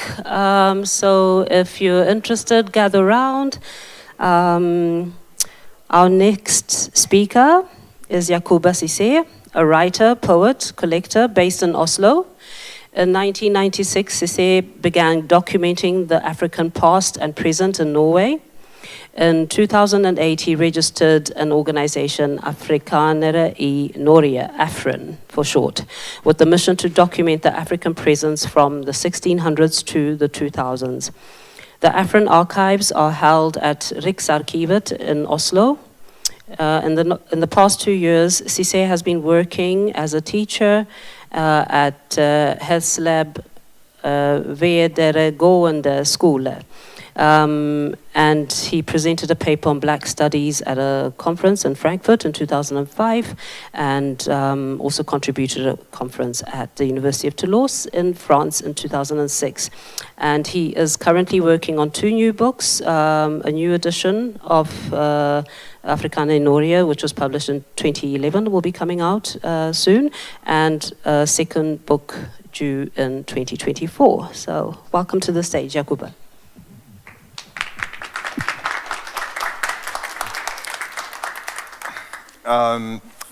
So if you're interested, gather round. Our next speaker is Yacouba Cisse, a writer, poet, collector based in Oslo. In 1996, Cisse began documenting the African past and present in Norway. In 2008, he registered an organization, Afrikanere i Norge, AFRIN for short, with the mission to document the African presence from the 1600s to the 2000s. The AFRIN archives are held at Riksarkivet in Oslo. In the past 2 years, Cisse has been working as a teacher at Hesleb Videregående Skole. And he presented a paper on Black Studies at a conference in Frankfurt in 2005, and also contributed a conference at the University of Toulouse in France in 2006. And he is currently working on 2 new books, a new edition of Afrikaner in Norge, which was published in 2011, will be coming out soon, and a second book due in 2024. So welcome to the stage, Yacouba.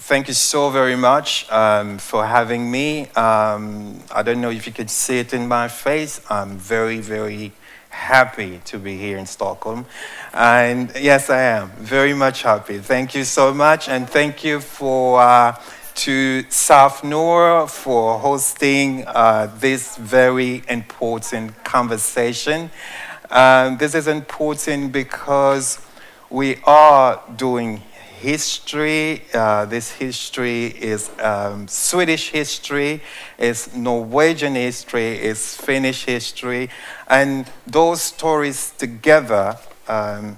Thank you so very much for having me. I don't know if you could see it in my face. I'm very, very happy to be here in Stockholm. And yes, I am very much happy. Thank you so much. And thank you to Southnord for hosting this very important conversation. This is important because we are doing history. This history is Swedish history, is Norwegian history, is Finnish history, and those stories together, I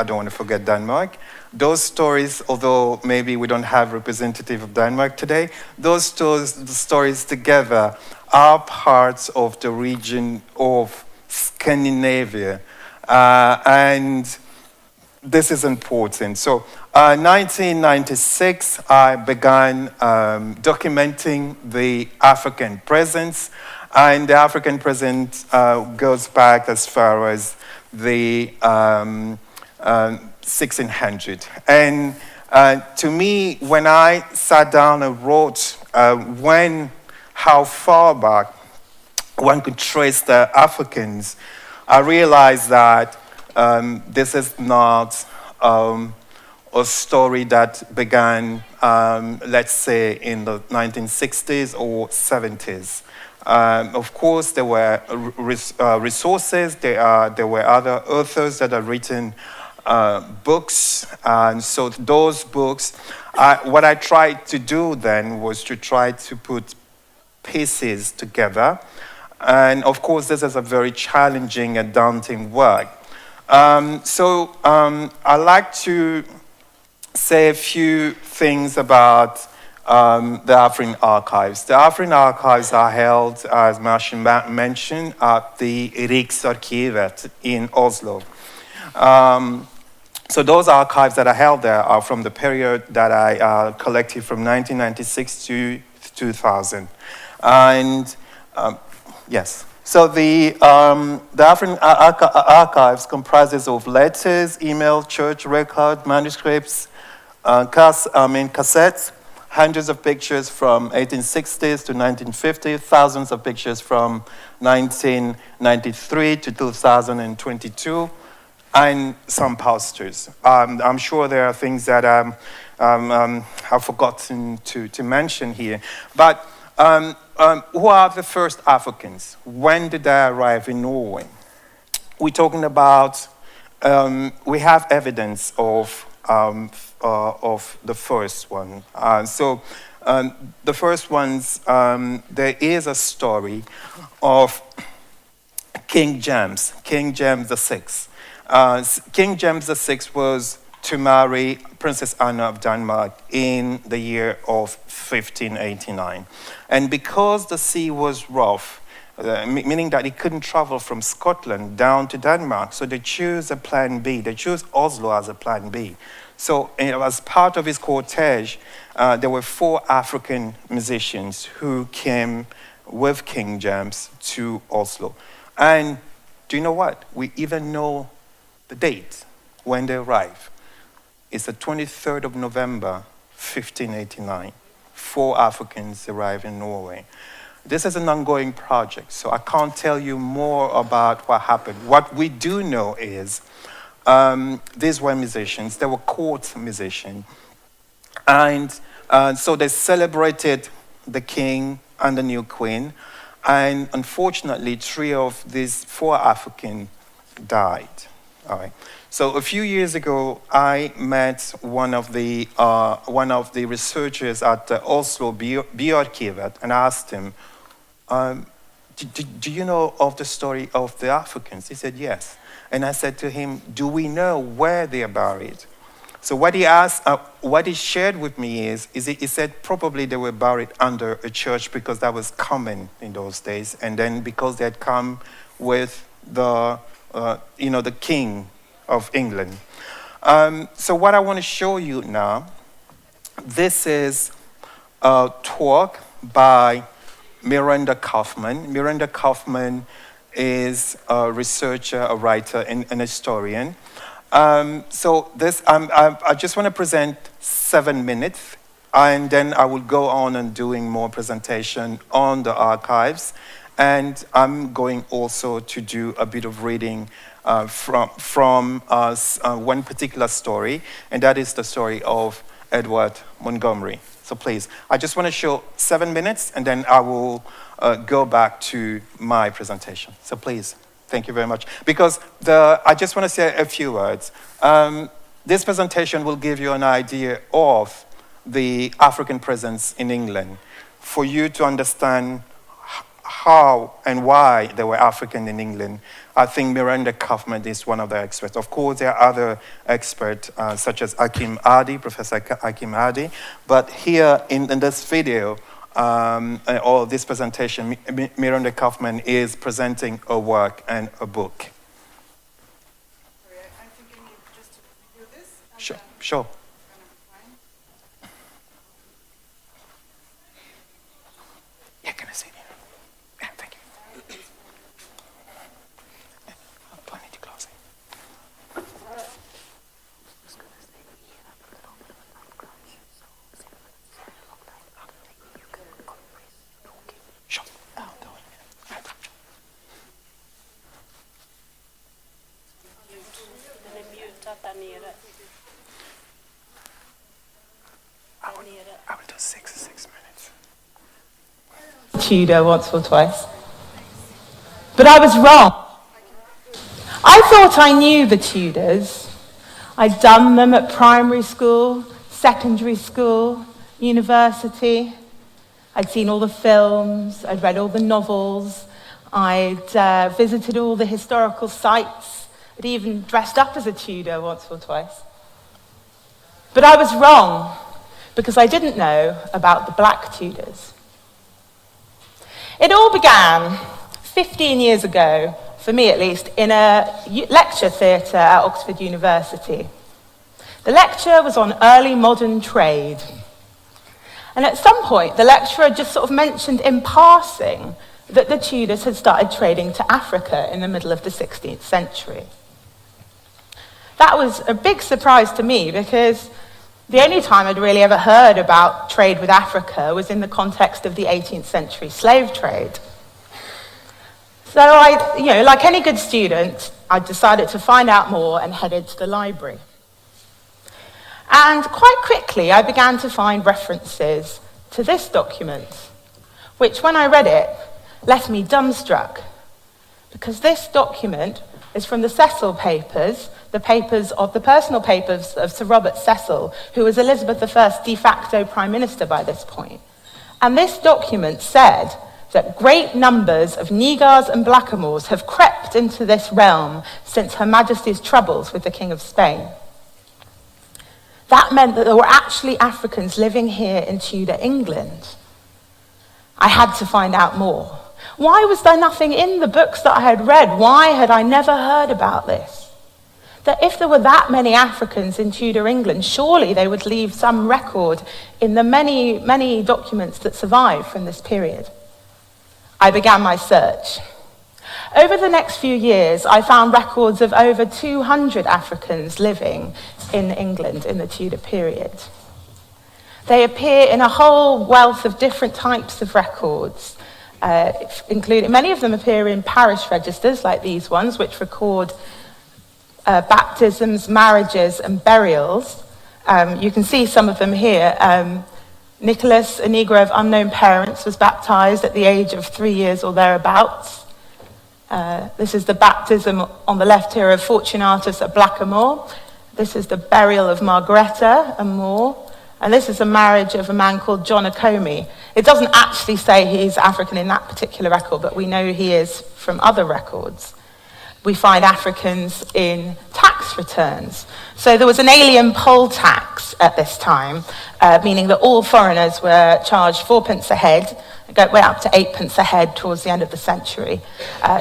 don't want to forget Denmark, those stories, although maybe we don't have representative of Denmark today, those stories together are parts of the region of Scandinavia, and this is important. So 1996, I began documenting the African presence, and the African presence goes back as far as the 1600. And to me, when I sat down and wrote how far back one could trace the Africans, I realized that this is not a story that began, let's say, in the 1960s or 70s. Of course, there were resources, there were other authors that had written books, and so those books, what I tried to do then was to try to put pieces together, and of course, this is a very challenging and daunting work. So I'd like to say a few things about the Afrin archives. The Afrin archives are held, as Martin mentioned, at the Riksarkivet in Oslo. So those archives that are held there are from the period that I collected from 1996 to 2000. And yes. So the Afrin archives comprises of letters, email, church record, manuscripts, cassettes, hundreds of pictures from 1860s to 1950, thousands of pictures from 1993 to 2022, and some posters. I'm sure there are things that I've forgotten to mention here, but who are the first Africans? When did they arrive in Norway? We're talking about, we have evidence of the first one. The first ones, there is a story of King James VI. King James VI was to marry Princess Anna of Denmark in the year of 1589. And because the sea was rough, meaning that he couldn't travel from Scotland down to Denmark, so they chose a plan B. They chose Oslo as a plan B. So as part of his cortege, there were 4 African musicians who came with King James to Oslo. And do you know what? We even know the date when they arrived. It's the 23rd of November, 1589. 4 Africans arrived in Norway. This is an ongoing project, so I can't tell you more about what happened. What we do know is these were musicians. They were court musicians. And so they celebrated the king and the new queen. And unfortunately, 3 of these 4 Africans died. All right. So a few years ago, I met one of the researchers at the Oslo Byarkivet and asked him, do you know of the story of the Africans? He said, yes. And I said to him, do we know where they are buried? So what he asked, what he shared with me is he said probably they were buried under a church because that was common in those days. And then because they had come with the king of England. So what I want to show you now, this is a talk by Miranda Kaufman. Miranda Kaufman is a researcher, a writer, and an historian. So this, I just want to present 7 minutes, and then I will go on and doing more presentation on the archives. And I'm going also to do a bit of reading from one particular story, and that is the story of Edward Montgomery. So please, I just want to show 7 minutes, and then I will go back to my presentation. So please, thank you very much. Because I just want to say a few words. This presentation will give you an idea of the African presence in England, for you to understand how and why they were African in England. I think Miranda Kaufman is one of the experts. Of course, there are other experts, such as Hakim Adi, Professor Hakim Adi. But here in this video, or this presentation, Miranda Kaufman is presenting a work and a book. Sorry, I think I need just to do this. Sure, sure. Yeah, can I see it? Yeah, thank you. Do I need to close it? Sure. I'll do it. I will do 6 minutes. Tudor once or twice. But I was wrong. I thought I knew the Tudors. I'd done them at primary school, secondary school, university. I'd seen all the films, I'd read all the novels, I'd visited all the historical sites, I'd even dressed up as a Tudor once or twice. But I was wrong, because I didn't know about the Black Tudors. It all began 15 years ago, for me at least, in a lecture theatre at Oxford University. The lecture was on early modern trade. And at some point, the lecturer just sort of mentioned in passing that the Tudors had started trading to Africa in the middle of the 16th century. That was a big surprise to me, because the only time I'd really ever heard about trade with Africa was in the context of the 18th century slave trade. So I, like any good student, I decided to find out more and headed to the library. And quite quickly, I began to find references to this document, which when I read it, left me dumbstruck, because this document is from the Cecil papers, the personal papers of Sir Robert Cecil, who was Elizabeth I's de facto prime minister by this point. And this document said that great numbers of Negars and blackamoors have crept into this realm since Her Majesty's troubles with the King of Spain. That meant that there were actually Africans living here in Tudor England. I had to find out more. Why was there nothing in the books that I had read? Why had I never heard about this? That if there were that many Africans in Tudor England, surely they would leave some record in the many, many documents that survive from this period. I began my search. Over the next few years, I found records of over 200 Africans living in England in the Tudor period. They appear in a whole wealth of different types of records, including many of them appear in parish registers like these ones, which record baptisms, marriages, and burials. You can see some of them here. Nicholas, a Negro of unknown parents, was baptized at the age of 3 years or thereabouts. This is the baptism on the left here of Fortunatus at Blackamoor. This is the burial of Margaretta and Moore. And this is a marriage of a man called John Yacouba. It doesn't actually say he's African in that particular record, but we know he is from other records. We find Africans in tax returns. So there was an alien poll tax at this time, meaning that all foreigners were charged 4p a head, went up to 8p a head towards the end of the century.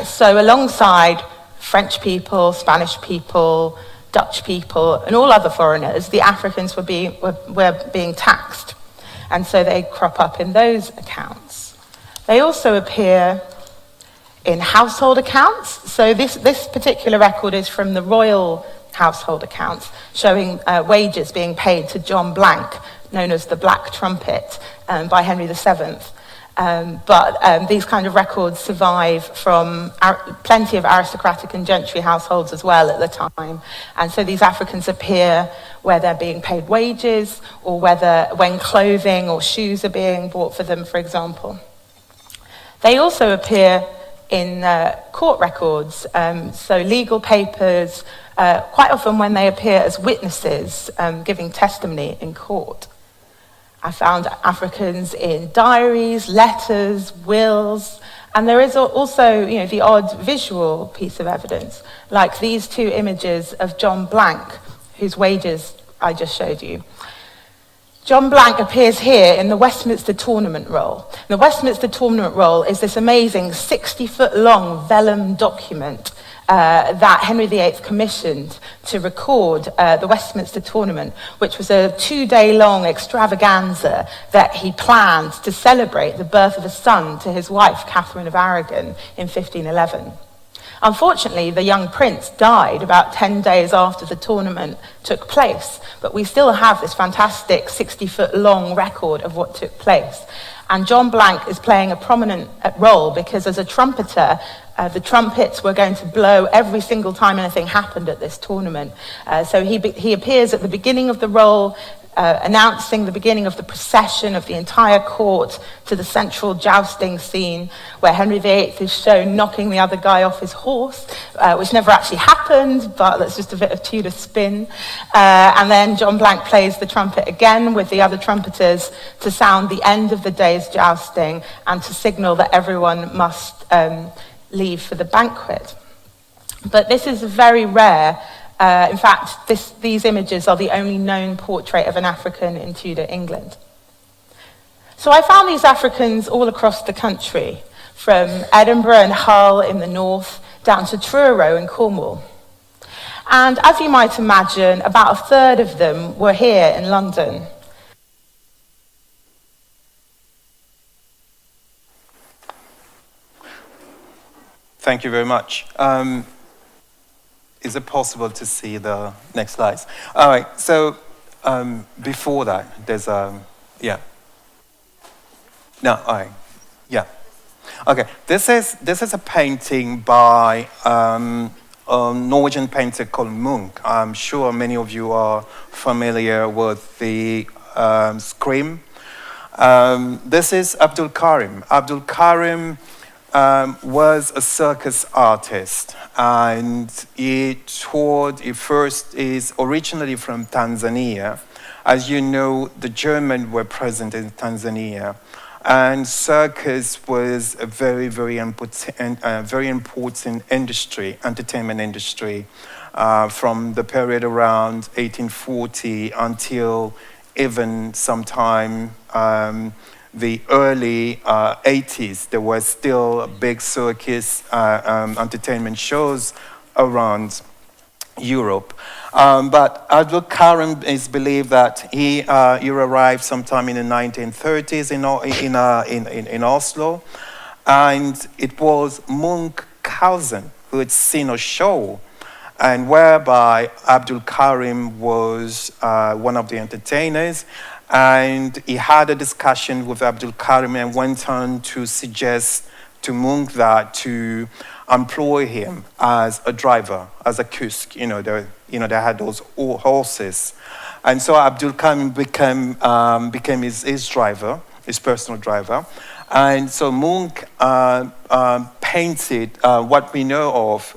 So alongside French people, Spanish people, Dutch people, and all other foreigners, the Africans were being taxed. And so they crop up in those accounts. They also appear in household accounts. So this particular record is from the royal household accounts, showing wages being paid to John Blank, known as the Black Trumpet, by Henry VII. But these kind of records survive from plenty of aristocratic and gentry households as well at the time. And so these Africans appear where they're being paid wages, or when clothing or shoes are being bought for them, for example. They also appear in court records, so legal papers, quite often when they appear as witnesses giving testimony in court. I found Africans in diaries, letters, wills, and there is also, the odd visual piece of evidence, like these two images of John Blank, whose wages I just showed you. John Blank appears here in the Westminster Tournament Roll. The Westminster Tournament Roll is this amazing 60-foot-long vellum document that Henry VIII commissioned to record the Westminster Tournament, which was a 2-day-long extravaganza that he planned to celebrate the birth of a son to his wife, Catherine of Aragon, in 1511. Unfortunately, the young prince died about 10 days after the tournament took place, but we still have this fantastic 60-foot-long record of what took place. And John Blank is playing a prominent role because as a trumpeter, the trumpets were going to blow every single time anything happened at this tournament. So he appears at the beginning of the roll, announcing the beginning of the procession of the entire court to the central jousting scene, where Henry VIII is shown knocking the other guy off his horse, which never actually happened, but that's just a bit of Tudor spin. And then John Blank plays the trumpet again with the other trumpeters to sound the end of the day's jousting and to signal that everyone must leave for the banquet. But this is very rare. In fact, these images are the only known portrait of an African in Tudor England. So I found these Africans all across the country, from Edinburgh and Hull in the north down to Truro in Cornwall. And as you might imagine, about a third of them were here in London. Thank you very much. Is it possible to see the next slides? All right, so before that, there's yeah. No, all right, yeah. Okay, this is a painting by a Norwegian painter called Munch. I'm sure many of you are familiar with the Scream. This is Abdul Karim. Abdul Karim was a circus artist, and he first is originally from Tanzania. As you know, the Germans were present in Tanzania, and circus was a very, very important industry, entertainment industry, from the period around 1840 until even sometime the early 80s. There were still big circus entertainment shows around Europe. But Abdul Karim is believed that he arrived sometime in the 1930s in Oslo. And it was Munchausen who had seen a show, and whereby Abdul Karim was one of the entertainers, and he had a discussion with Abdul Karim and went on to suggest to Munch that to employ him as a driver, as a kusk. They had those horses. And so Abdul Karim became his driver, his personal driver. And so Munch painted what we know of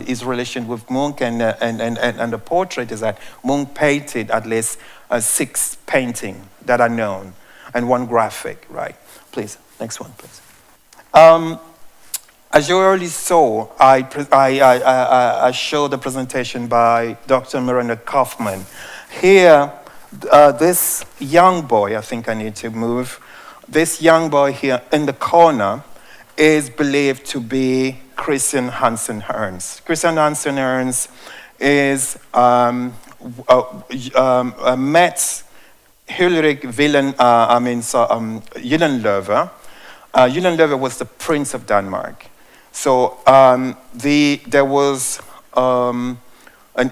his relation with Munch, and the portrait is that Munch painted at least 6 paintings that are known, and 1 graphic, right? Please, next one, please. As you already saw, I showed the presentation by Dr. Miranda Kaufman. Here, this young boy, I think I need to move, this young boy here in the corner is believed to be Christian Hansen Ernst. Christian Hansen Ernst is met Ulrich Gyllenlöve. Gyllenlöve was the Prince of Denmark. So there was an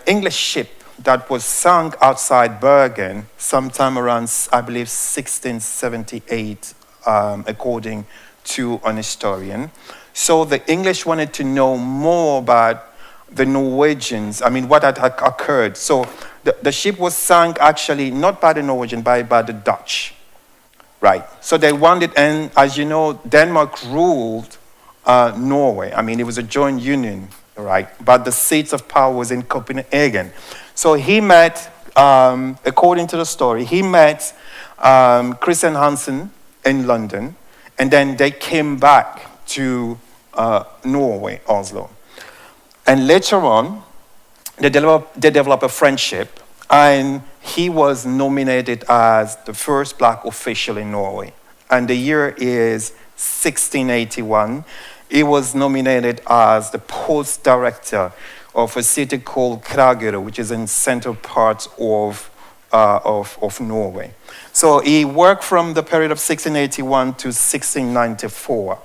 English ship that was sunk outside Bergen sometime around, I believe, 1678, according to an historian. So the English wanted to know more about the Norwegians, what had occurred. So the ship was sunk actually not by the Norwegian, but by the Dutch. Right. So they wanted, and as you know, Denmark ruled Norway. It was a joint union, right? But the seats of power was in Copenhagen. So he met, according to the story, he met Christian Hansen in London, and then they came back to Norway, Oslo. And later on, they developed a friendship, and he was nominated as the first black official in Norway. And the year is 1681. He was nominated as the post director of a city called Kragerø, which is in central part of Norway. So he worked from the period of 1681 to 1694.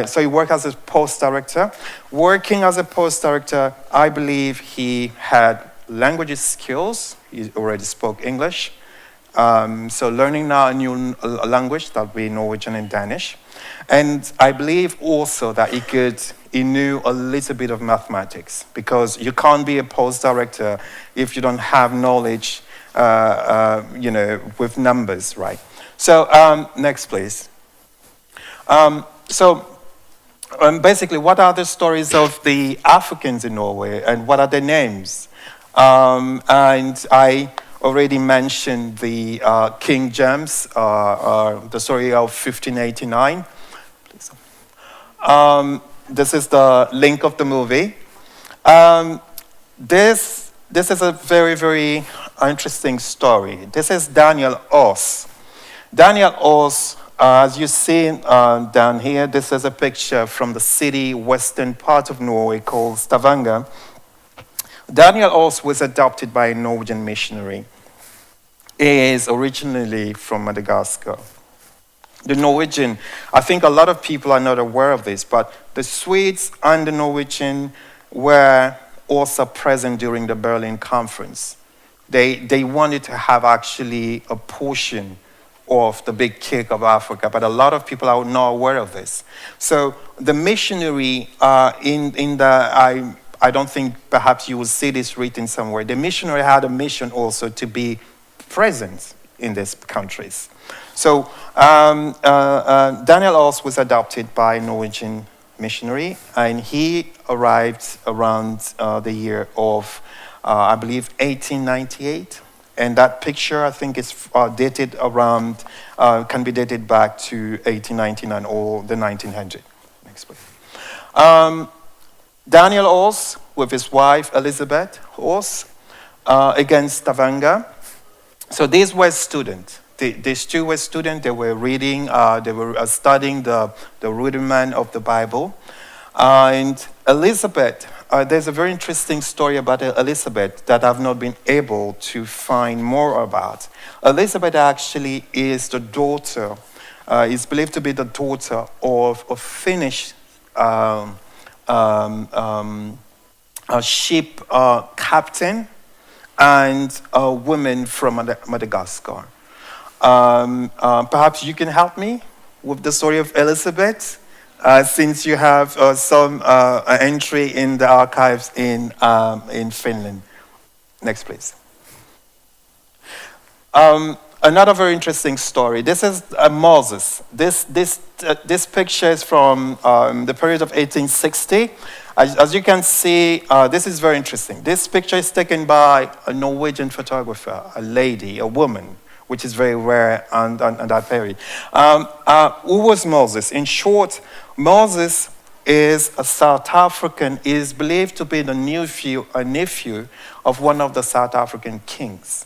So he worked as a post director. Working as a post director, I believe he had language skills. He already spoke English. So learning now a new language, that would be Norwegian and Danish. And I believe also that he knew a little bit of mathematics, because you can't be a post director if you don't have knowledge, with numbers, right? So next, please. Basically, what are the stories of the Africans in Norway, and what are their names? And I already mentioned the King James, the story of 1589. Please. This is the link of the movie. This is a very, very interesting story. This is Daniel Aas. Daniel Aas, as you see down here, this is a picture from the city western part of Norway called Stavanger. Daniel Aas was adopted by a Norwegian missionary. He is originally from Madagascar. The Norwegian, I think a lot of people are not aware of this, but the Swedes and the Norwegian were also present during the Berlin Conference. They wanted to have actually a portion of the big cake of Africa, but a lot of people are not aware of this. So the missionary I don't think perhaps you will see this written somewhere. The missionary had a mission also to be present in these countries. So Daniel Aas was adopted by a Norwegian missionary, and he arrived around the year of, I believe, 1898. And that picture, I think, is dated around, can be dated back to 1899 or the 1900. Next, please. Daniel Aas, with his wife Elizabeth Aas, against Stavanger. So these were students. These two were students. They were reading, they were studying the rudiment of the Bible. And Elizabeth, there's a very interesting story about Elizabeth that I've not been able to find more about. Elizabeth actually is the daughter is believed to be the daughter of a Finnish a ship captain and a woman from Madagascar. Perhaps you can help me with the story of Elizabeth, since you have some entry in the archives in Finland. Next, please. Another very interesting story. This is Moses. This picture is from the period of 1860. As you can see, this is very interesting. This picture is taken by a Norwegian photographer, a lady, a woman, which is very rare on that period. Who was Moses? In short, Moses is a South African, is believed to be the nephew of one of the South African kings.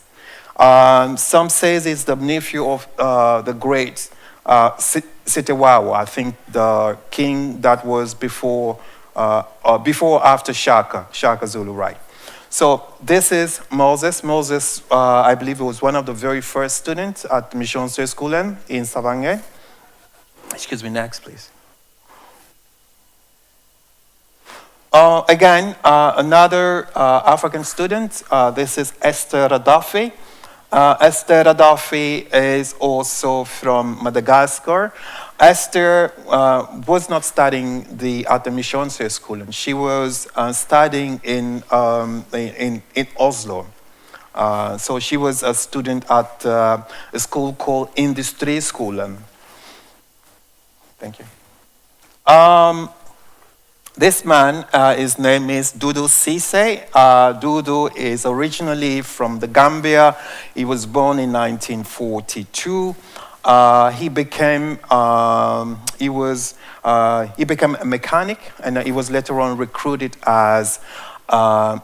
Some say he's the nephew of the great Sitiwawa, I think the king that was before or after Shaka Zulu, right? So this is Moses. Moses, I believe, was one of the very first students at Missionshögskolan in Stavanger. Excuse me, next, please. Again, another African student. This is Esther Radafi. Esther Radafi is also from Madagascar. Esther was not studying at the Missionshögskolan. She was studying in Oslo. So she was a student at a school called Industriskolan. Thank you. This man, his name is Yacouba Cisse. Dudu is originally from the Gambia. He was born in 1942. He became a mechanic, and he was later on recruited as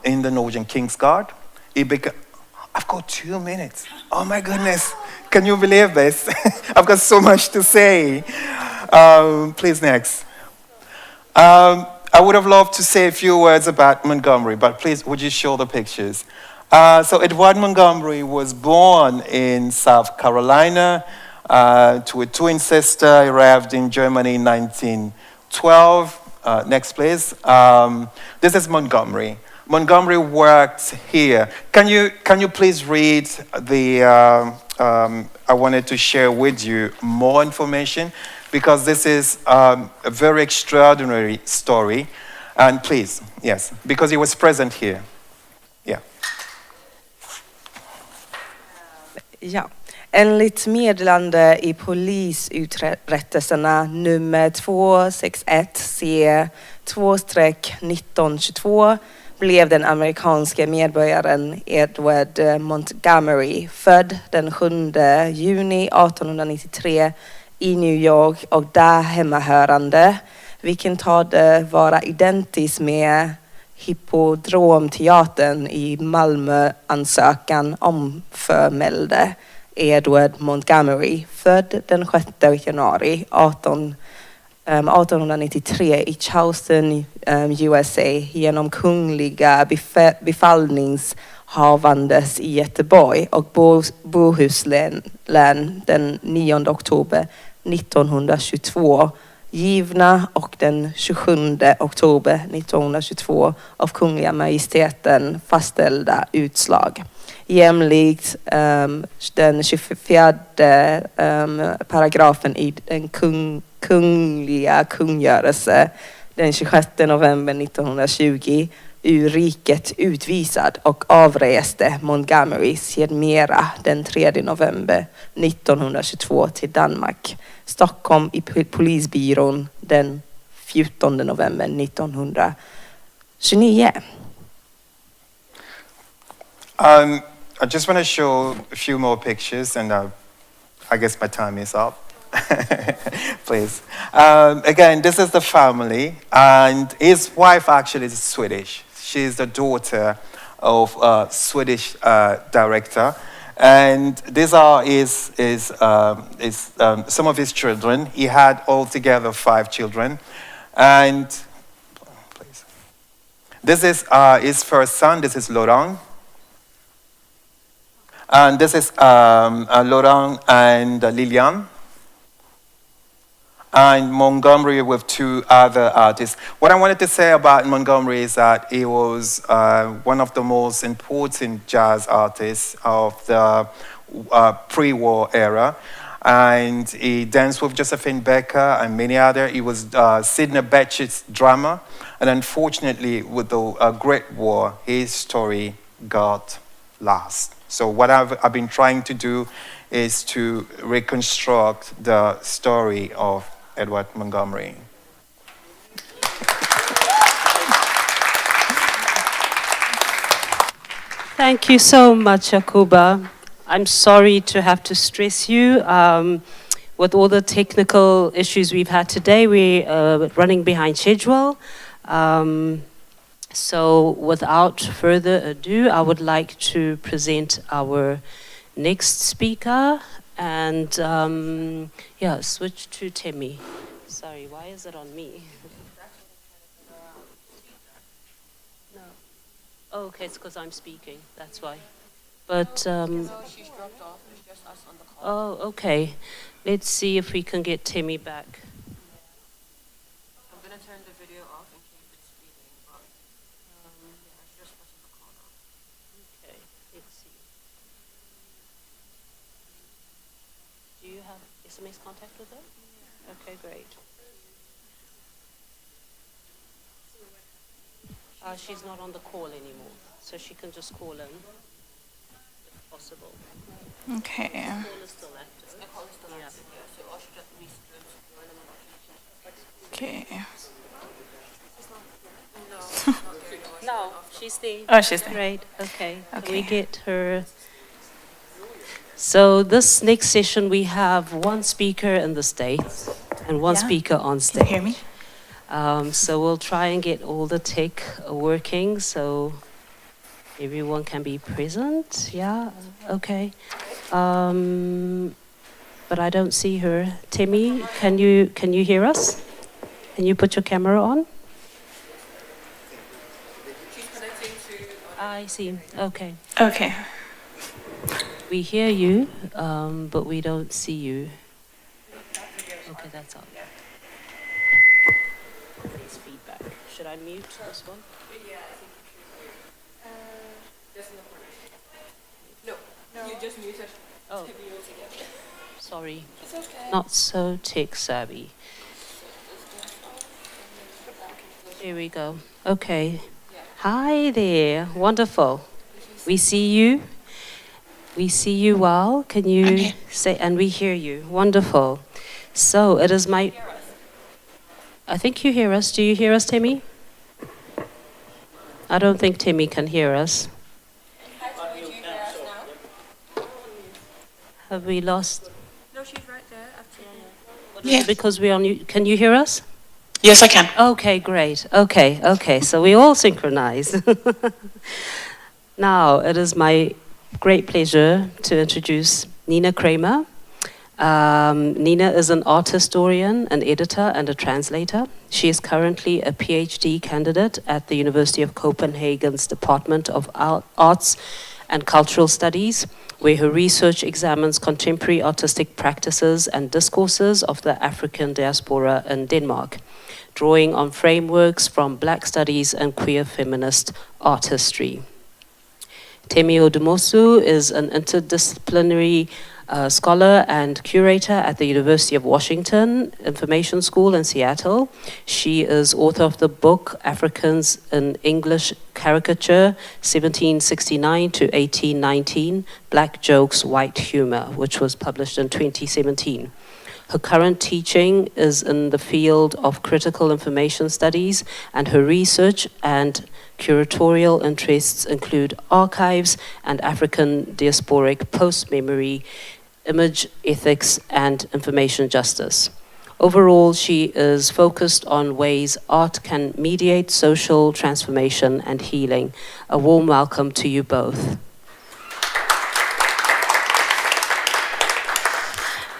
in the Norwegian King's Guard. I've got 2 minutes. Oh my goodness! Can you believe this? I've got so much to say. Please, next. I would have loved to say a few words about Montgomery, but please, would you show the pictures? So Edward Montgomery was born in South Carolina to a twin sister. He arrived in Germany in 1912. Next, please. This is Montgomery. Montgomery worked here. Can you please read the? I wanted to share with you more information, because this is a very extraordinary story. And please, yes, because he was present here. Yeah. Ja. Enligt meddelande i polisuträttelserna nummer 261C2-1922 blev den amerikanske medborgaren Edward Montgomery född den 7 juni 1893 i New York och där hemmahörande, vilken torde vara identiskt med Hippodromteatern i Malmö. Ansökan omförmälde Edward Montgomery, född den 6 januari 1893 i Charleston, USA, genom kungliga befallningshavandes i Göteborg och Bohuslän den 9 oktober 1922, givna och den 27 oktober 1922 av Kungliga Majestäten fastställda utslag. Jämlikt den 24 paragrafen i den kungliga kungörelse den 26 november 1920 ur riket utvisad och avreste Montgomery sedermera den 3 november 1922 till Danmark. Stockholm i polisbyrån den 14 november 1929. I just want to show a few more pictures, and I guess my time is up. Please. Again, this is the family, and his wife actually is Swedish. She's the daughter of a Swedish director. And these are some of his children. He had altogether 5 children. And please, this is his first son. This is Laurent. And this is Laurent and Lilian. and Montgomery with 2 other artists. What I wanted to say about Montgomery is that he was one of the most important jazz artists of the pre-war era. And he danced with Josephine Baker and many other. He was Sidney Bechet's drummer. And unfortunately, with the Great War, his story got lost. So what I've been trying to do is to reconstruct the story of Edward Montgomery. Thank you so much, Yacouba. I'm sorry to have to stress you. With all the technical issues we've had today, we're running behind schedule. So without further ado, I would like to present our next speaker. And yeah, switch to Temi. Sorry, why is it on me? No. Oh, okay, it's because I'm speaking, that's why. But she's dropped off. It's just us on the call. oh, okay. Let's see if we can get Temi back. I'm gonna turn the video off in case it's speaking, but yeah, it's just us on the call now. Okay, let's see. Do you have SMS contact with her? Yeah. Okay, great. She's not on the call anymore, so she can just call in if possible. Okay. The call is still active. The call is still active, yeah. So I should just restart. Okay. No, she's not there. No, she's there. Oh, she's there. Great, okay. Can we Okay. get her? So this next session, we have one speaker in the States and one Yeah. speaker on Can stage. you hear me? So we'll try and get all the tech working so everyone can be present. Yeah, okay. But I don't see her. Temi, can you hear us? Can you put your camera on? She's connecting to. I see. Okay. Okay. We hear you, but we don't see you. Okay, that's all. Please feedback. Should I mute this one? Yeah, I think you should. No, you just muted. Oh, The video together. sorry. It's okay. Not so tech savvy. Here we go. Okay. Hi there. Wonderful. We see you. We see you well. Can you say, and we hear you. Wonderful. So it is my, I think you hear us. Do you hear us, Temi? I don't think Temi can hear us. Hi, Temi, do you hear us now? Have we lost? No, she's right there. Absolutely. Yeah. Because we're on you. Can you hear us? Yes, I can. Okay, great. Okay. So we all synchronize. Now, it is my great pleasure to introduce Nina Cramer. Nina is an art historian, an editor, and a translator. She is currently a PhD candidate at the University of Copenhagen's Department of Arts and Cultural Studies, where her research examines contemporary artistic practices and discourses of the African diaspora in Denmark, drawing on frameworks from Black studies and queer feminist art history. Temi Odumosu is an interdisciplinary scholar and curator at the University of Washington Information School in Seattle. She is author of the book Africans in English Caricature, 1769 to 1819, Black Jokes, White Humor, which was published in 2017. Her current teaching is in the field of critical information studies, and her research and curatorial interests include archives and African diasporic post-memory, image ethics, and information justice. Overall, she is focused on ways art can mediate social transformation and healing. A warm welcome to you both.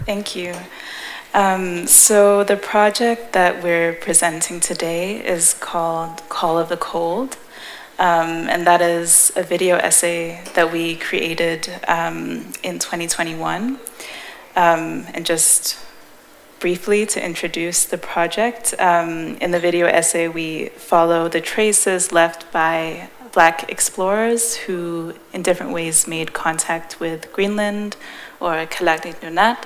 Thank you. So the project that we're presenting today is called Call of the Cold. And that is a video essay that we created in 2021. And just briefly to introduce the project. In the video essay, we follow the traces left by Black explorers who in different ways made contact with Greenland or Kalaalleq Nunaat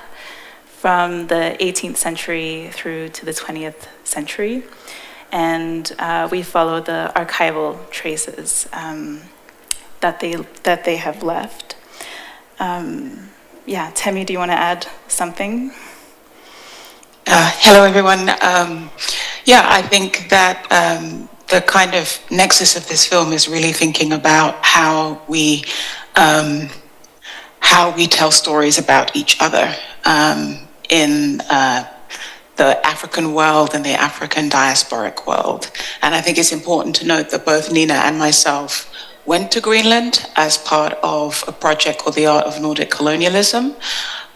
from the 18th century through to the 20th century. And we follow the archival traces that they have left. Yeah, Temi, do you want to add something? Hello, everyone. I think that the kind of nexus of this film is really thinking about how we tell stories about each other in the African world and the African diasporic world. And I think it's important to note that both Nina and myself went to Greenland as part of a project called The Art of Nordic Colonialism.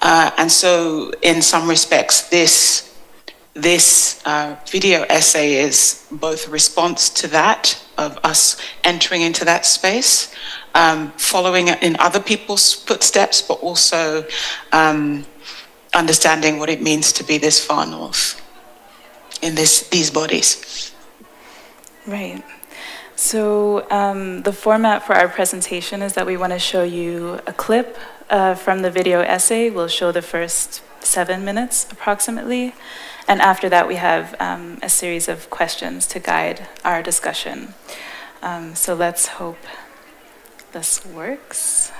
And so in some respects, this video essay is both a response to that, of us entering into that space, following in other people's footsteps, but also understanding what it means to be this far north in these bodies. Right. So the format for our presentation is that we want to show you a clip from the video essay. We'll show the first 7 minutes approximately. And after that, we have a series of questions to guide our discussion. So let's hope this works.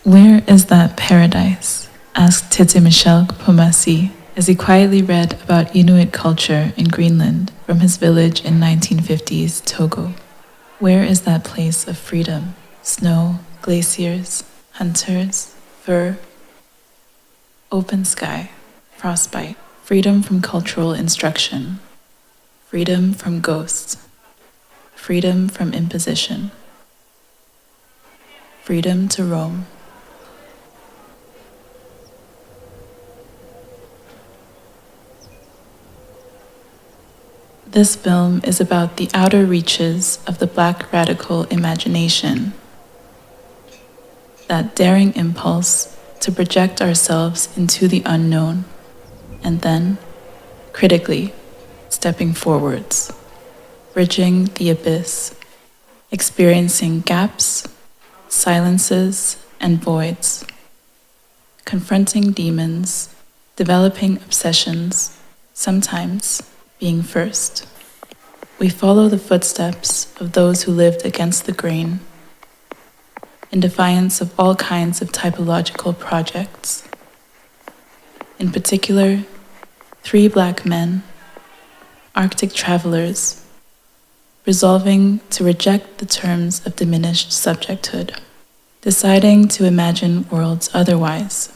Where is that paradise? Asked Tete Michel Pomasi as he quietly read about Inuit culture in Greenland from his village in 1950s Togo. Where is that place of freedom? Snow, glaciers, hunters, fur, open sky, frostbite, freedom from cultural instruction, freedom from ghosts, freedom from imposition, freedom to roam. This film is about the outer reaches of the Black radical imagination, that daring impulse to project ourselves into the unknown, and then, critically, stepping forwards, bridging the abyss, experiencing gaps, silences, and voids, confronting demons, developing obsessions, sometimes being first. We follow the footsteps of those who lived against the grain, in defiance of all kinds of typological projects. In particular, 3 Black men, Arctic travelers, resolving to reject the terms of diminished subjecthood, deciding to imagine worlds otherwise,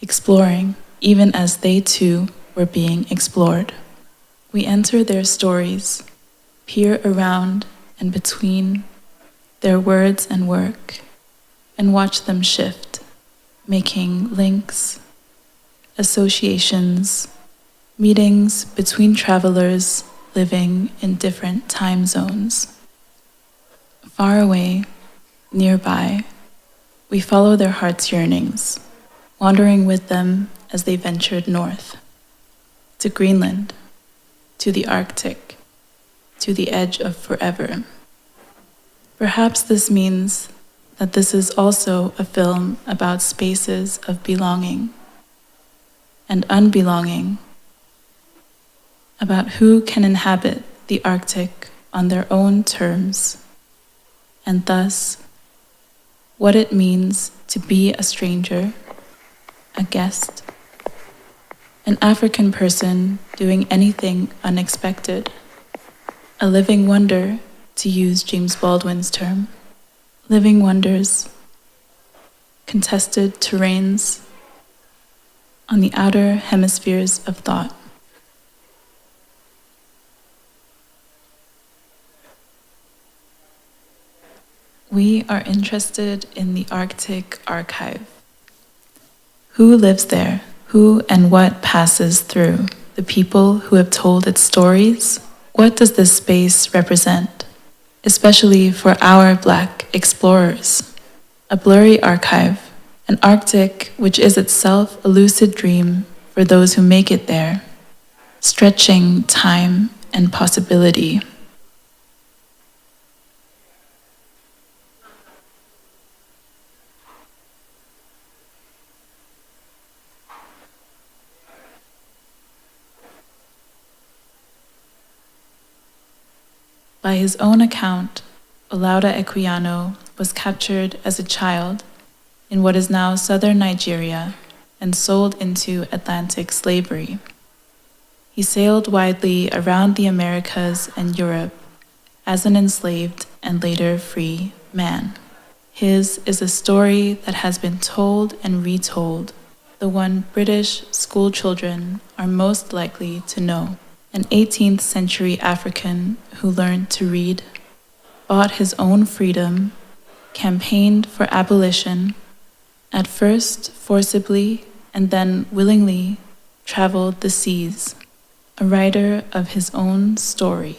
exploring even as they too were being explored. We enter their stories, peer around and between their words and work, and watch them shift, making links, associations, meetings between travelers living in different time zones. Far away, nearby, we follow their hearts' yearnings, wandering with them as they ventured north, to Greenland, to the Arctic, to the edge of forever. Perhaps this means that this is also a film about spaces of belonging and unbelonging, about who can inhabit the Arctic on their own terms, and thus what it means to be a stranger, a guest, an African person doing anything unexpected, a living wonder, to use James Baldwin's term, living wonders, contested terrains, on the outer hemispheres of thought. We are interested in the Arctic archive. Who lives there? Who and what passes through? The people who have told its stories? What does this space represent? Especially for our Black explorers. A blurry archive, an Arctic which is itself a lucid dream for those who make it there, stretching time and possibility. By his own account, Olaudah Equiano was captured as a child in what is now southern Nigeria and sold into Atlantic slavery. He sailed widely around the Americas and Europe as an enslaved and later free man. His is a story that has been told and retold, the one British school children are most likely to know. An 18th century African who learned to read, bought his own freedom, campaigned for abolition, at first forcibly and then willingly traveled the seas, a writer of his own story.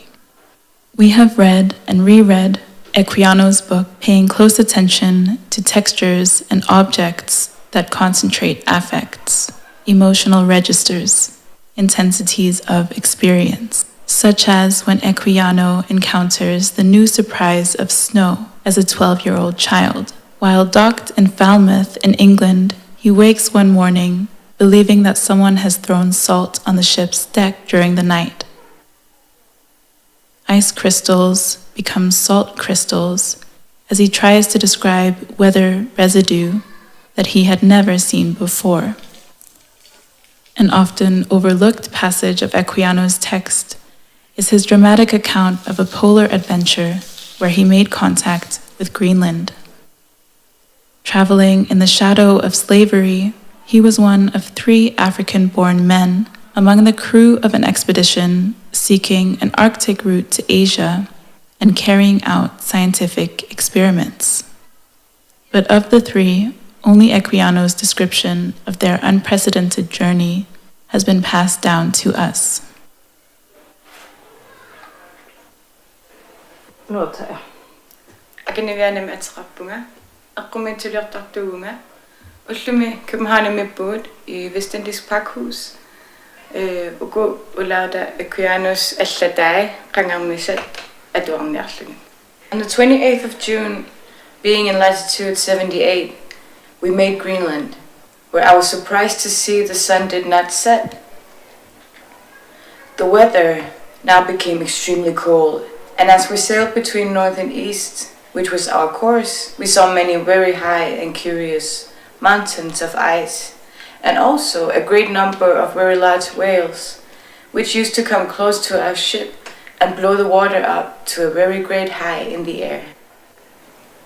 We have read and reread Equiano's book, paying close attention to textures and objects that concentrate affects, emotional registers, intensities of experience, such as when Equiano encounters the new surprise of snow as a 12-year-old child. While docked in Falmouth in England, he wakes one morning believing that someone has thrown salt on the ship's deck during the night. Ice crystals become salt crystals as he tries to describe weather residue that he had never seen before. An often overlooked passage of Equiano's text is his dramatic account of a polar adventure where he made contact with Greenland. Traveling in the shadow of slavery, he was one of 3 African-born men among the crew of an expedition seeking an Arctic route to Asia and carrying out scientific experiments. But of the 3, only Equiano's description of their unprecedented journey has been passed down to us. Ullumi København Midtbåd I Vestindisk Pakhus. Ugo Olaudah Equianos Alladai Rangamisa Adornjarlingen. On the 28th of June, being in latitude 78, we made Greenland, where I was surprised to see the sun did not set. The weather now became extremely cold, and as we sailed between north and east, which was our course, we saw many very high and curious mountains of ice, and also a great number of very large whales, which used to come close to our ship and blow the water up to a very great height in the air.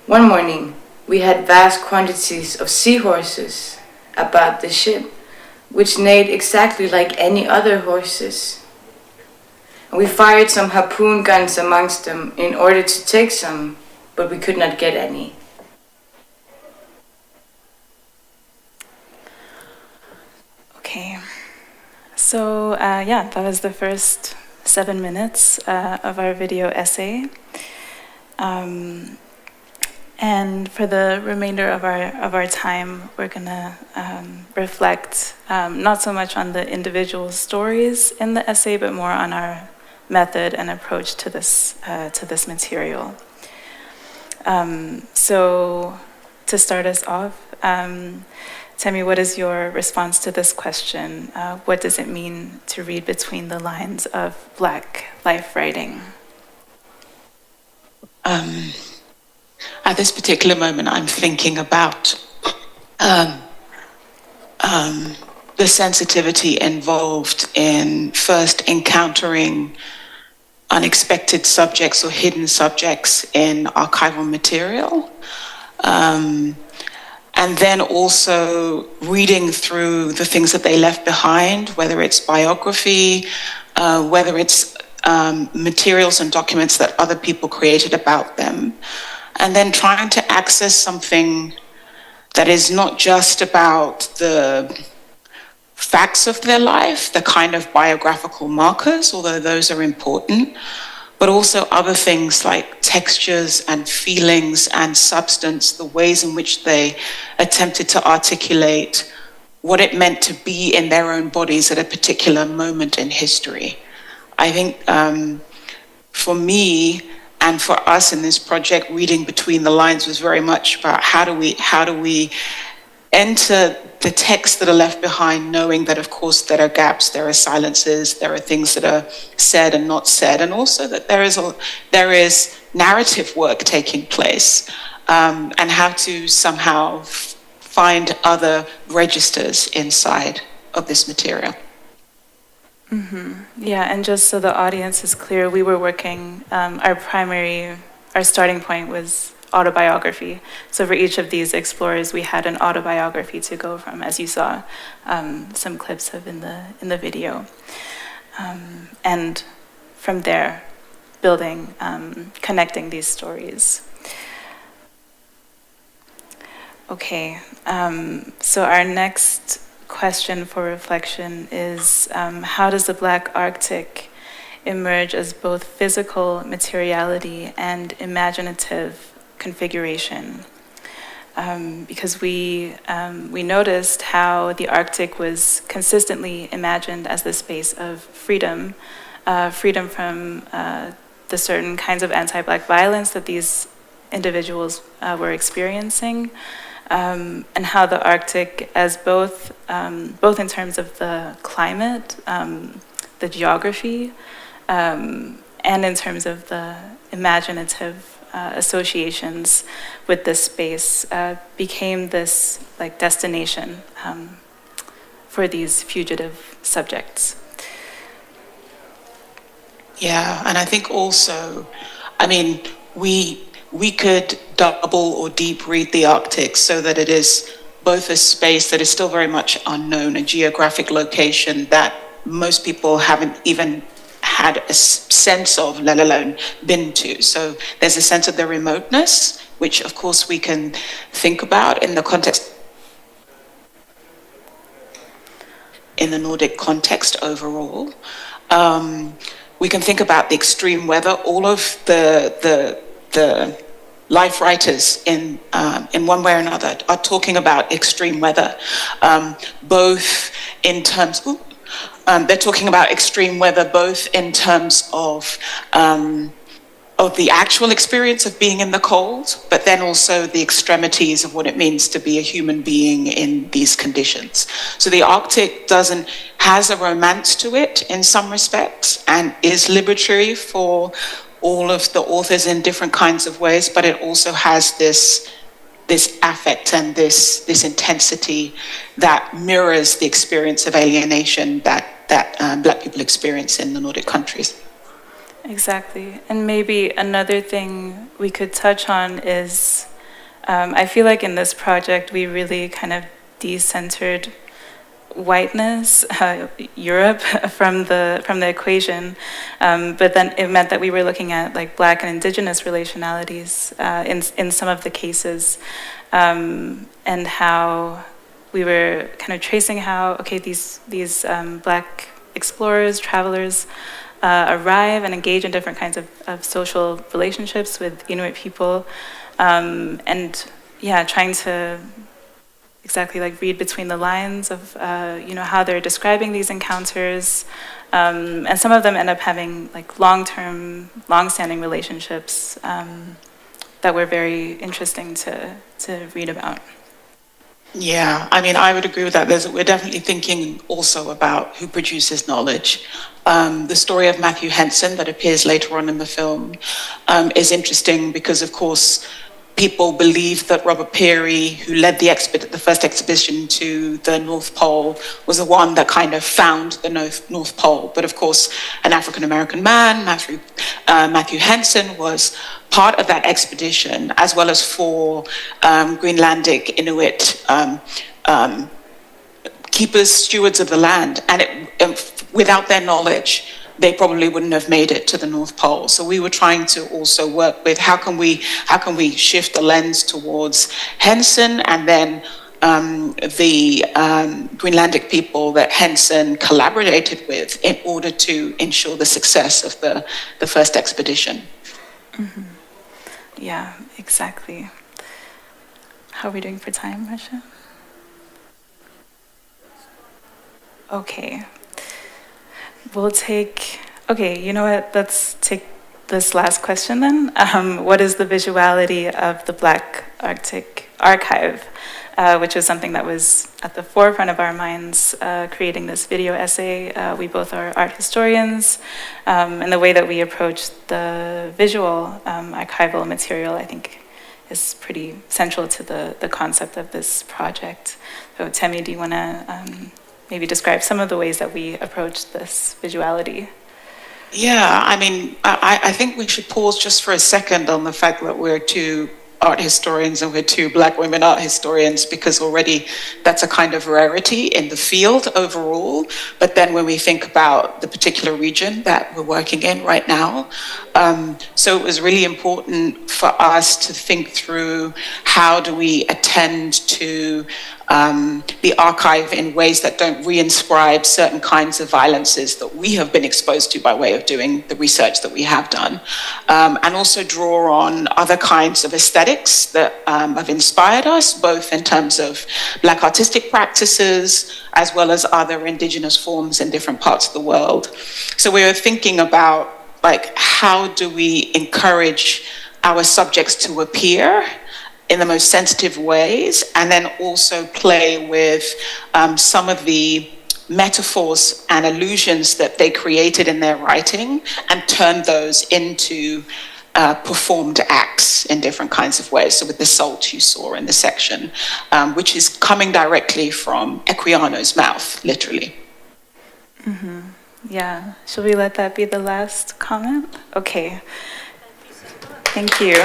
One morning, we had vast quantities of seahorses about the ship, which neighed exactly like any other horses. And we fired some harpoon guns amongst them in order to take some, but we could not get any. Okay, so that was the first 7 minutes of our video essay. And for the remainder of our time, we're gonna reflect not so much on the individual stories in the essay, but more on our method and approach to this material. So to start us off, Temi, what is your response to this question? What does it mean to read between the lines of Black life writing? At this particular moment, I'm thinking about the sensitivity involved in first encountering unexpected subjects or hidden subjects in archival material. and then also reading through the things that they left behind, whether it's biography, whether it's materials and documents that other people created about them, and then trying to access something that is not just about the facts of their life, the kind of biographical markers, although those are important, but also other things like textures and feelings and substance, the ways in which they attempted to articulate what it meant to be in their own bodies at a particular moment in history. I think for me and for us in this project, reading between the lines was very much about how do we enter the texts that are left behind, knowing that, of course, there are gaps, there are silences, there are things that are said and not said, and also that there is narrative work taking place, and how to somehow find other registers inside of this material. Yeah, and just so the audience is clear, we were working, our starting point was autobiography. So for each of these explorers, we had an autobiography to go from, as you saw some clips of in the video. And from there, building, connecting these stories. Okay, so our next question for reflection is, how does the Black Arctic emerge as both physical materiality and imaginative configuration? Because we noticed how the Arctic was consistently imagined as the space of freedom, freedom from the certain kinds of anti-Black violence that these individuals were experiencing, and how the Arctic, as both in terms of the climate, the geography, and in terms of the imaginative associations with this space, became this like destination for these fugitive subjects. Yeah, and I think also, I mean, we could double or deep read the Arctic so that it is both a space that is still very much unknown, a geographic location that most people haven't even had a sense of, let alone been to. So there's a sense of the remoteness, which of course we can think about in the context, in the Nordic context overall. We can think about the extreme weather. All of the life writers in one way or another are talking about extreme weather, both in terms, they're talking about extreme weather both in terms of the actual experience of being in the cold, but then also the extremities of what it means to be a human being in these conditions. So the Arctic has a romance to it in some respects and is liberatory for all of the authors in different kinds of ways, but it also has this affect and this intensity that mirrors the experience of alienation that Black people experience in the Nordic countries. Exactly. And maybe another thing we could touch on is, I feel like in this project we really kind of decentered whiteness, Europe, from the equation, but then it meant that we were looking at like Black and Indigenous relationalities in some of the cases, and how we were kind of tracing how these Black explorers, travelers, arrive and engage in different kinds of social relationships with Inuit people, and trying to exactly like read between the lines of how they're describing these encounters, and some of them end up having like long-standing relationships that were very interesting to read about. Yeah, I mean, I would agree with that. We're definitely thinking also about who produces knowledge. The story of Matthew Henson that appears later on in the film is interesting because, of course, people believe that Robert Peary, who led the first expedition to the North Pole, was the one that kind of found the North Pole. But of course, an African-American man, Matthew Henson, was part of that expedition, as well as 4 Greenlandic Inuit keepers, stewards of the land. And without their knowledge, they probably wouldn't have made it to the North Pole. So we were trying to also work with how can we shift the lens towards Henson and then the Greenlandic people that Henson collaborated with in order to ensure the success of the first expedition. Mm-hmm. Yeah, exactly. How are we doing for time, Marcia? Okay. You know what, let's take this last question then. What is the visuality of the Black Arctic Archive, which was something that was at the forefront of our minds, creating this video essay. We both are art historians, and the way that we approach the visual archival material, I think, is pretty central to the concept of this project. So Temi, do you want to maybe describe some of the ways that we approach this visuality? Yeah, I mean, I think we should pause just for a second on the fact that we're 2 art historians and we're 2 Black women art historians, because already that's a kind of rarity in the field overall. But then when we think about the particular region that we're working in right now, so it was really important for us to think through how do we attend to the archive in ways that don't re-inscribe certain kinds of violences that we have been exposed to by way of doing the research that we have done, and also draw on other kinds of aesthetics that have inspired us, both in terms of Black artistic practices, as well as other indigenous forms in different parts of the world. So we were thinking about, like, how do we encourage our subjects to appear in the most sensitive ways, and then also play with some of the metaphors and allusions that they created in their writing and turn those into performed acts in different kinds of ways. So with the salt you saw in the section, which is coming directly from Equiano's mouth, literally. Mm-hmm. Yeah, should we let that be the last comment? Okay, thank you.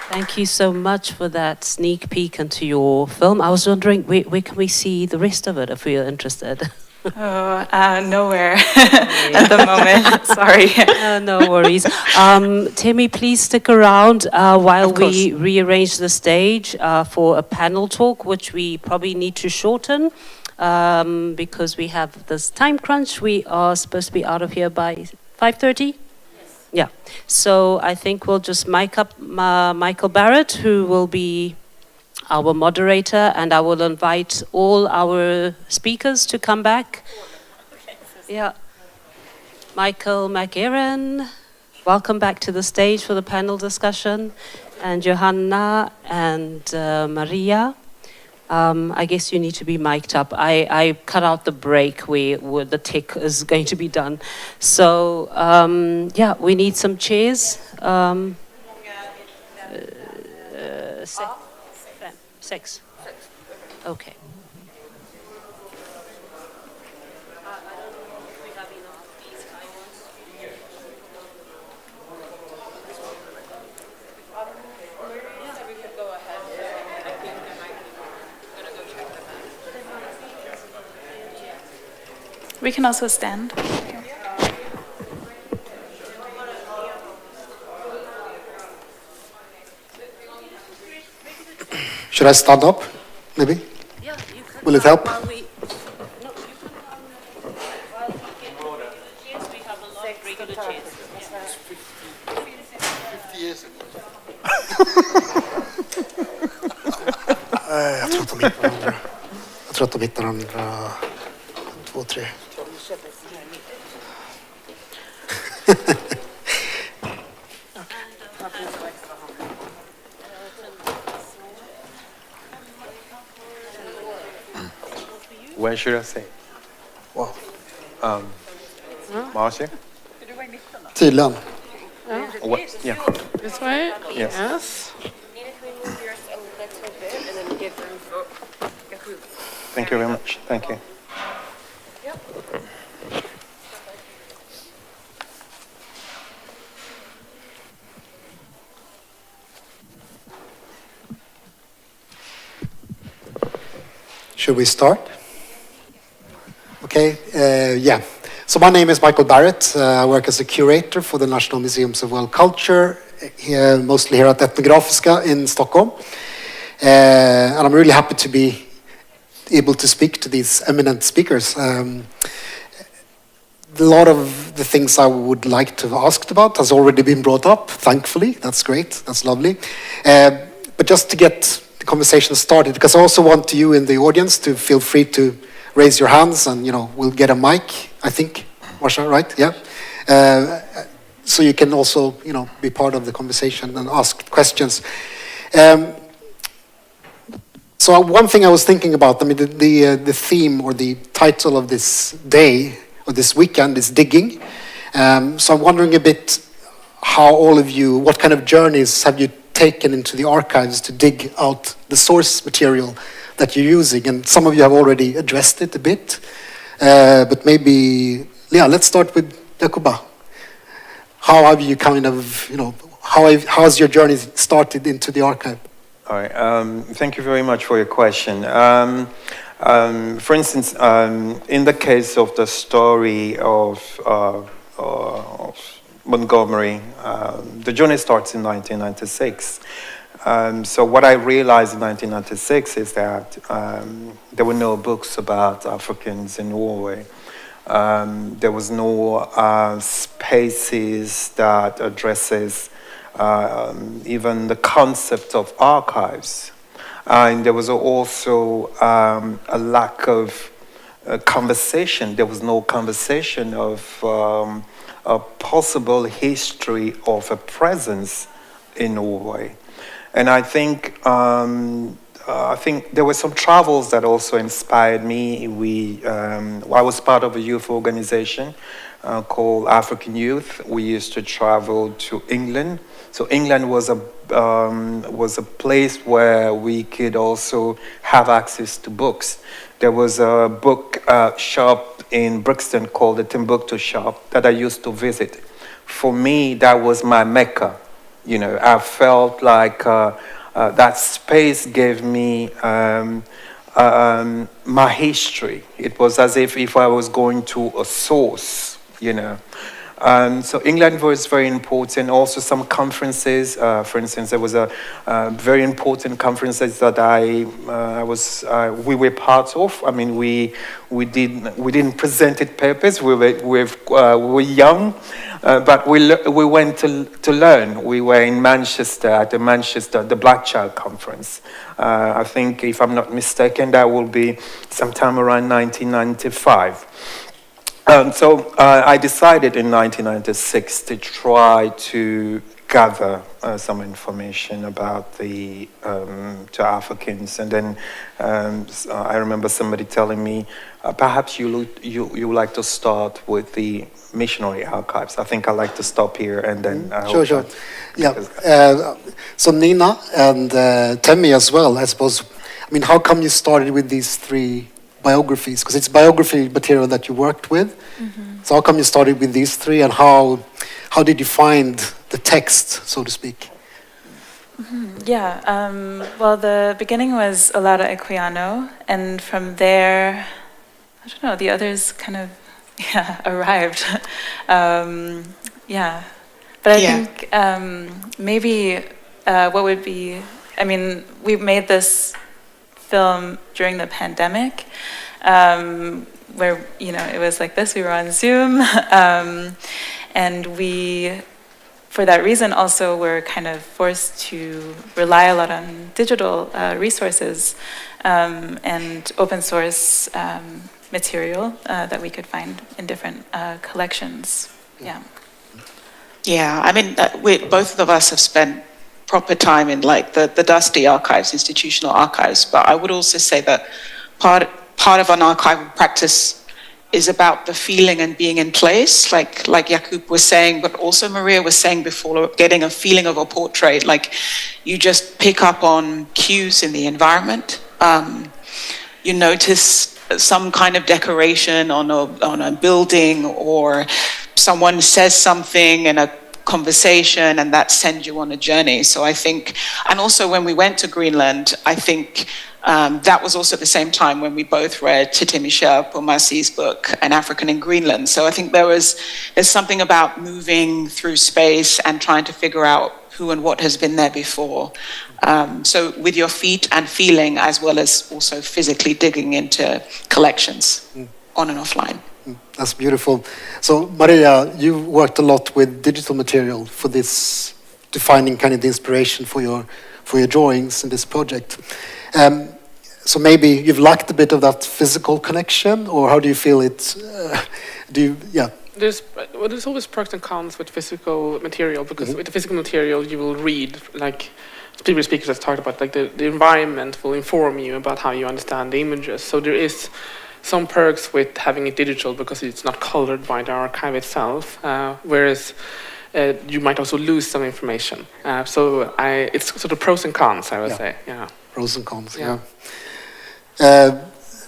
Thank you so much for that sneak peek into your film. I was wondering, where can we see the rest of it if we are interested? Nowhere at the moment, sorry. No worries. Temi, please stick around while we rearrange the stage for a panel talk, which we probably need to shorten because we have this time crunch. We are supposed to be out of here by 5:30? Yeah, so I think we'll just mic up Michael Barret, who will be our moderator, and I will invite all our speakers to come back. Yeah, Michael McEachrane, welcome back to the stage for the panel discussion, and Johanna and Maria. I guess you need to be mic'd up. I cut out the break where the tech is going to be done. So, yeah, we need some chairs. Six. Okay. We can also stand. Should I stand up, maybe? Yeah, you can. Will it help? We have a lot of regular chairs. 50 years ago. Jag tror att de hittar varandra. 2, 3. Where should I say? Wow. Marcia? Tydligen. What? Yeah. This way? Yes. Yes. Thank you very much. Thank you. Should we start? Okay, yeah. So my name is Michael Barret. I work as a curator for the National Museums of World Culture, here, mostly here at Etnografiska in Stockholm. And I'm really happy to be able to speak to these eminent speakers. A lot of the things I would like to have asked about has already been brought up, thankfully. That's great, that's lovely. But just to get the conversation started, because I also want you in the audience to feel free to raise your hands and, we'll get a mic, I think. Marsha, right? Yeah. So you can also, be part of the conversation and ask questions. So one thing I was thinking about, the theme or the title of this day or this weekend is digging. So I'm wondering a bit how all of you, what kind of journeys have you taken into the archives to dig out the source material that you're using? And some of you have already addressed it a bit, but maybe, let's start with Yacouba. How have you how has your journey started into the archive? All right. Thank you very much for your question. For instance, in the case of the story of Montgomery, the journey starts in 1996. So what I realized in 1996 is that there were no books about Africans in Norway. There was no spaces that addresses even the concept of archives. And there was also a lack of conversation. There was no conversation of a possible history of a presence in Norway. And I think there were some travels that also inspired me. I was part of a youth organization called African Youth. We used to travel to England. So England was a place where we could also have access to books. There was a book shop in Brixton called the Timbuktu Shop that I used to visit. For me, that was my Mecca. I felt like that space gave me my history. It was as if I was going to a source, So England was very important. Also some conferences, for instance, there was a very important conferences that we were part of. I mean, we didn't present it papers. We were young, but we went to learn. We were in Manchester at the Black Child Conference. I think, if I'm not mistaken, that will be sometime around 1995. So I decided in 1996 to try to gather some information about the to Africans, and then I remember somebody telling me, perhaps you like to start with the missionary archives. I think I like to stop here and then. Sure. Yeah. So Nina and Temi as well, I suppose. I mean, how come you started with these three biographies? Because it's biography material that you worked with. Mm-hmm. So how come you started with these three, and how did you find the text, so to speak? Mm-hmm. Yeah, well, the beginning was Olaudah Equiano, and from there, I don't know, the others kind of arrived. But I think maybe what would be, we made this film during the pandemic, where, it was like this, we were on Zoom, and we, for that reason also, were kind of forced to rely a lot on digital resources and open source material that we could find in different collections. Both of us have spent proper time in the dusty archives, institutional archives, but I would also say that part of an archival practice is about the feeling and being in place, like Yacouba was saying, but also Maria was saying before, getting a feeling of a portrait, like you just pick up on cues in the environment. You notice some kind of decoration on a building, or someone says something in a conversation, and that sends you on a journey. So I think, and also when we went to Greenland, I think that was also the same time when we both read Temi Pomasi's book, An African in Greenland. So I think there's something about moving through space and trying to figure out who and what has been there before. So with your feet and feeling, as well as also physically digging into collections on and offline. That's beautiful. So Maria, you worked a lot with digital material for this, defining kind of the inspiration for your drawings in this project. So maybe you've lacked a bit of that physical connection, or how do you feel it? There's always pros and cons with physical material, because with the physical material you will read, like previous speakers have talked about, like the environment will inform you about how you understand the images. So there is some perks with having it digital because it's not colored by the archive itself, whereas you might also lose some information. So it's sort of pros and cons, I would say. Yeah. Pros and cons. Yeah.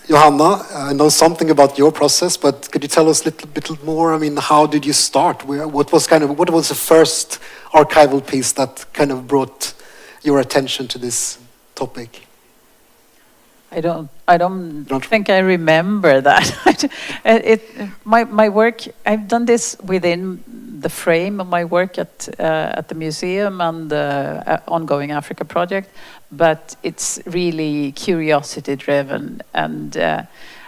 Johanna, I know something about your process, but could you tell us a little bit more? I mean, how did you start? What was the first archival piece that kind of brought your attention to this topic? I don't think I remember that. My work, I've done this within the frame of my work at the museum and the ongoing Africa project, but it's really curiosity driven, and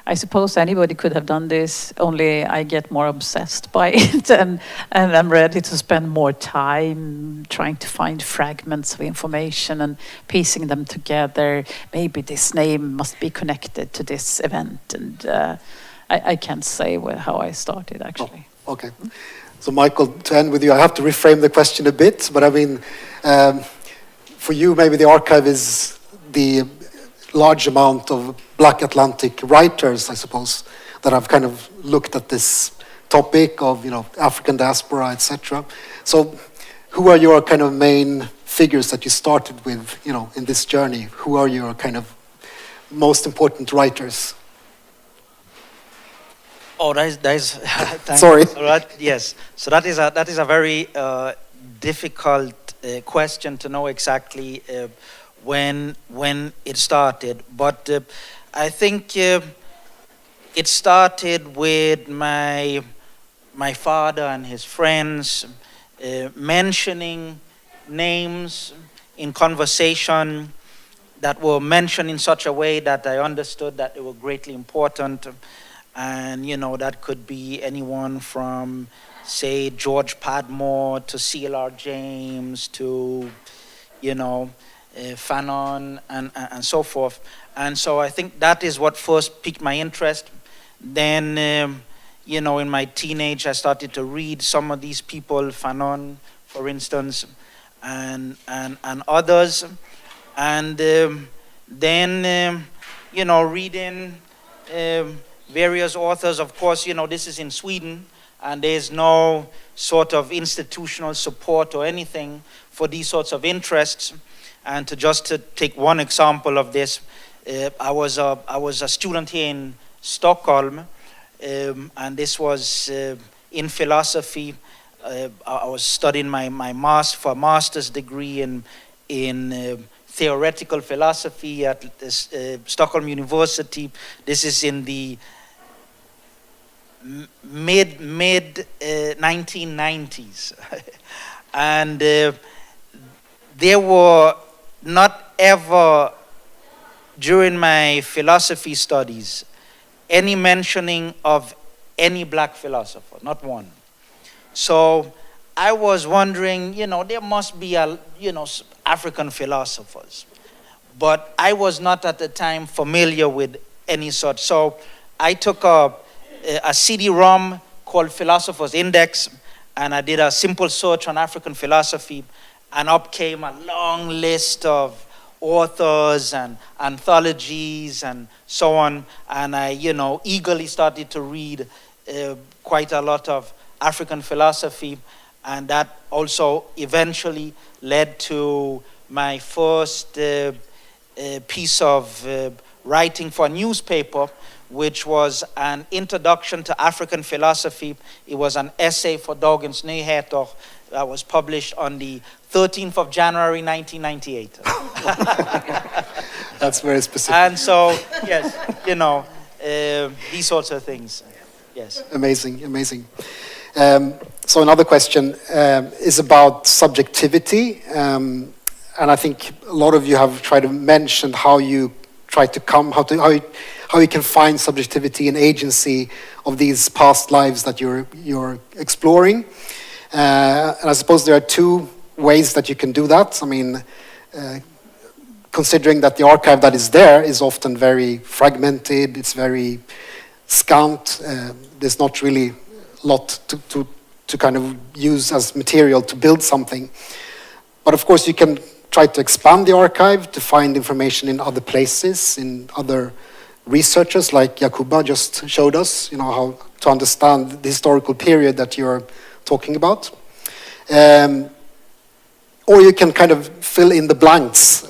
I suppose anybody could have done this, only I get more obsessed by it, and I'm ready to spend more time trying to find fragments of information and piecing them together. Maybe this name must be connected to this event, and I can't say how I started, actually. Oh, okay. So Michael, to end with you, I have to reframe the question a bit, but I mean, for you, maybe the archive is the large amount of Black Atlantic writers, I suppose, that have kind of looked at this topic of, African diaspora, etc. So who are your kind of main figures that you started with, in this journey? Who are your kind of most important writers? Oh, that is sorry. Right, yes. So that is a very difficult question to know exactly when it started, but I think it started with my father and his friends mentioning names in conversation that were mentioned in such a way that I understood that they were greatly important. And, that could be anyone from, say, George Padmore to C.L.R. James to, Fanon and so forth. And so I think that is what first piqued my interest. Then, in my teenage, I started to read some of these people, Fanon, for instance, and others. And then, reading various authors. Of course, this is in Sweden, and there's no sort of institutional support or anything for these sorts of interests. And to take one example of this, I was a student here in Stockholm, and this was in philosophy. I was studying my master's degree in theoretical philosophy at this, Stockholm University. This is in the mid 1990s, and there were not ever during my philosophy studies any mentioning of any Black philosopher, not one. So I was wondering, there must be African philosophers, but I was not at the time familiar with any sort. So I took a CD-ROM called Philosopher's Index, and I did a simple search on African philosophy, and up came a long list of authors and anthologies and so on. And I, eagerly started to read quite a lot of African philosophy. And that also eventually led to my first piece of writing for a newspaper, which was an introduction to African philosophy. It was an essay for Dagens Nyheter that was published on the 13th of January, 1998. That's very specific. And so, yes, these sorts of things. Yes. Amazing, amazing. So another question is about subjectivity. And I think a lot of you have tried to mention how you try to how you can find subjectivity and agency of these past lives that you're exploring. And I suppose there are two ways that you can do that. I mean, considering that the archive that is there is often very fragmented, it's very scant, there's not really a lot to kind of use as material to build something. But of course you can try to expand the archive to find information in other places, in other researchers like Yacouba just showed us, how to understand the historical period that you're talking about. Or you can kind of fill in the blanks,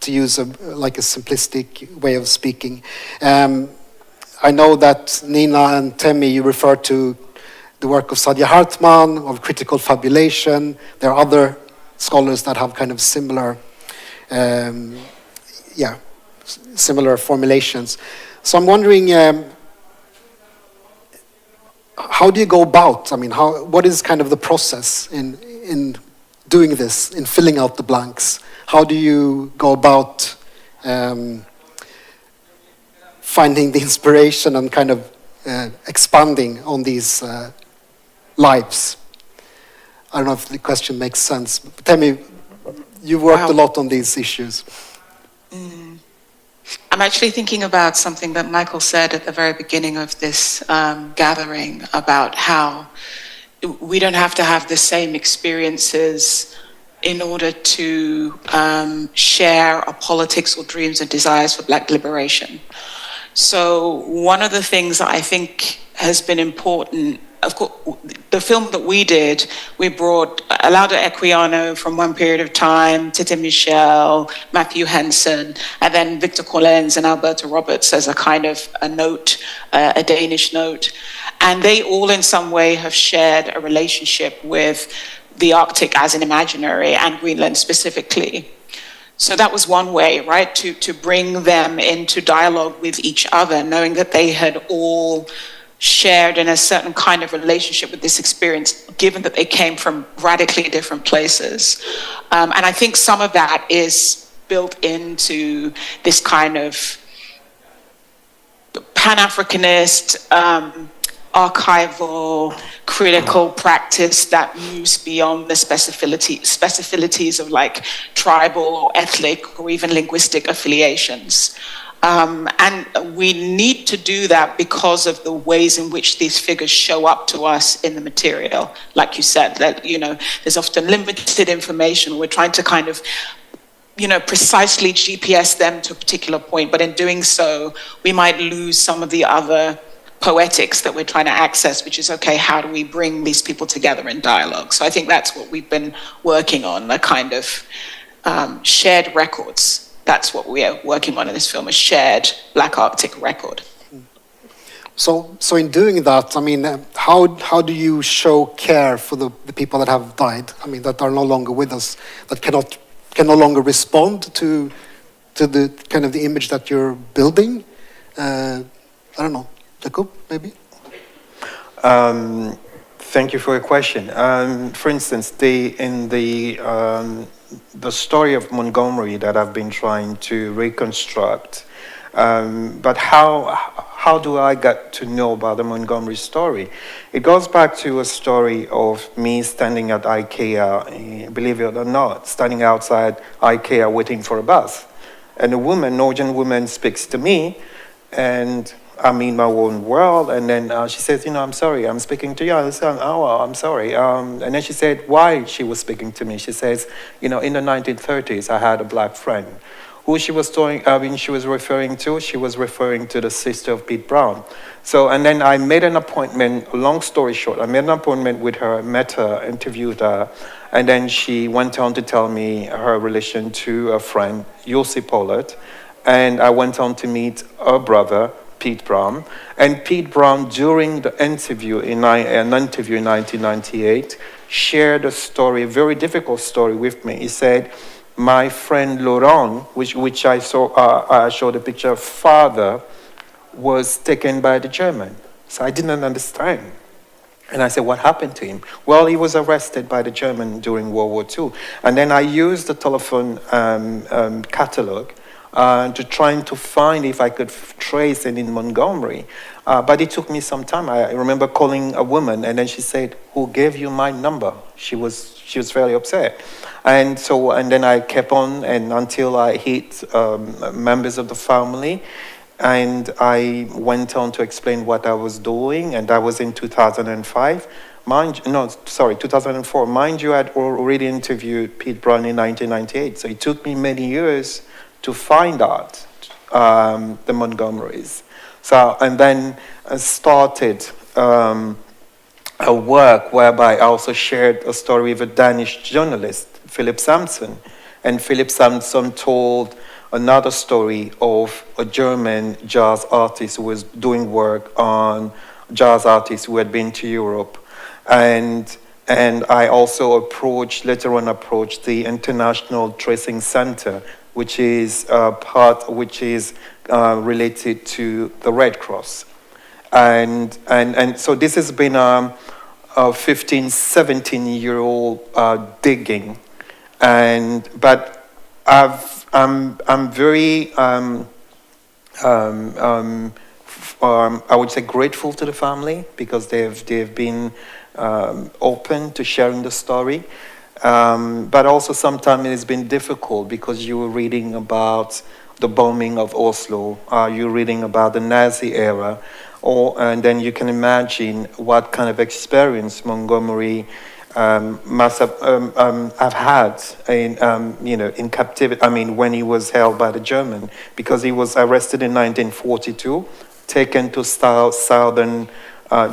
to use a simplistic way of speaking. I know that Nina and Temi, you refer to the work of Saadia Hartman, of critical fabulation. There are other scholars that have kind of similar formulations. So I'm wondering, how do you go about? I mean, what is kind of the process in doing this, in filling out the blanks? How do you go about finding the inspiration and kind of expanding on these lives? I don't know if the question makes sense. Temi, you've worked a lot on these issues. I'm actually thinking about something that Michael said at the very beginning of this gathering about how we don't have to have the same experiences in order to share our politics or dreams and desires for Black liberation. So one of the things that I think has been important, of course, the film that we did, we brought Alauda Equiano from one period of time, Tete Michel, Matthew Henson, and then Victor Collins and Alberta Roberts as a kind of a note, a Danish note. And they all in some way have shared a relationship with the Arctic as an imaginary and Greenland specifically. So that was one way, right, to bring them into dialogue with each other, knowing that they had all shared in a certain kind of relationship with this experience, given that they came from radically different places. And I think some of that is built into this kind of Pan-Africanist, archival, critical practice that moves beyond the specificities of like tribal or ethnic or even linguistic affiliations. And we need to do that because of the ways in which these figures show up to us in the material. Like you said, that, there's often limited information. We're trying to kind of, precisely GPS them to a particular point, but in doing so, we might lose some of the other poetics that we're trying to access, which is, okay, how do we bring these people together in dialogue? So I think that's what we've been working on, a kind of shared records. That's what we are working on in this film, a shared Black Arctic record. So in doing that, I mean, how do you show care for the people that have died? I mean, that are no longer with us, that can no longer respond to the kind of the image that you're building? I don't know. Jacob, maybe? Thank you for your question. For instance, the story of Montgomery that I've been trying to reconstruct, but how do I get to know about the Montgomery story? It goes back to a story of me standing at IKEA, believe it or not, standing outside IKEA waiting for a bus. And a woman, Norwegian woman, speaks to me, and I'm in my own world, and then she says, I'm sorry, I'm speaking to you. I said, I'm sorry. And then she said why she was speaking to me. She says, in the 1930s, I had a Black friend who she was referring to, she was referring to the sister of Pete Brown. So, and then I made an appointment, long story short, I made an appointment with her, met her, interviewed her, and then she went on to tell me her relation to a friend, Jussi Pollard, and I went on to meet her brother, Pete Brown. And Pete Brown, during the interview, an interview in 1998, shared a story, a very difficult story with me. He said, my friend Laurent, which I saw, I showed a picture of, father, was taken by the German. So I didn't understand. And I said, what happened to him? Well, he was arrested by the German during World War II. And then I used the telephone catalog to trying to find if I could trace it in Montgomery. But it took me some time. I remember calling a woman, and then she said, who gave you my number? She was fairly upset. And so, and then I kept on, and until I hit members of the family, and I went on to explain what I was doing, and that was in 2005. 2004. Mind you, I'd already interviewed Pete Brown in 1998, so it took me many years to find out the Montgomerys. So, and then I started a work whereby I also shared a story with a Danish journalist, Philip Samson. And Philip Samson told another story of a German jazz artist who was doing work on jazz artists who had been to Europe. And I also later on approached the International Tracing Center, which is related to the Red Cross. And so this has been a 15, 17-year-old digging. But I'm very, I would say, grateful to the family because they've been open to sharing the story. But also sometimes it's been difficult because you were reading about the bombing of Oslo, you're reading about the Nazi era, and then you can imagine what kind of experience Montgomery must have had in captivity. I mean, when he was held by the German, because he was arrested in 1942, taken to southern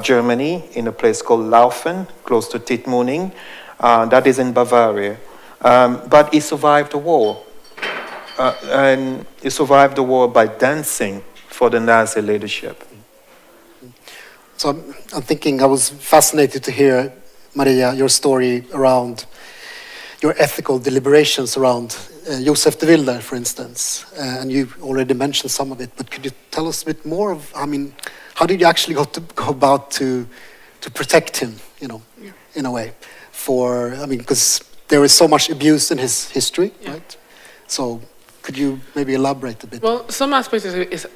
Germany in a place called Laufen, close to Tittmoning. That is in Bavaria. But he survived the war. And he survived the war by dancing for the Nazi leadership. So I'm thinking, I was fascinated to hear, Maria, your story around your ethical deliberations around Josef de Wilder, for instance. And you already mentioned some of it, but could you tell us a bit more of, I mean, how did you actually go about to protect him, in a way? Because there is so much abuse in his history, right? So could you maybe elaborate a bit? Well, some aspects is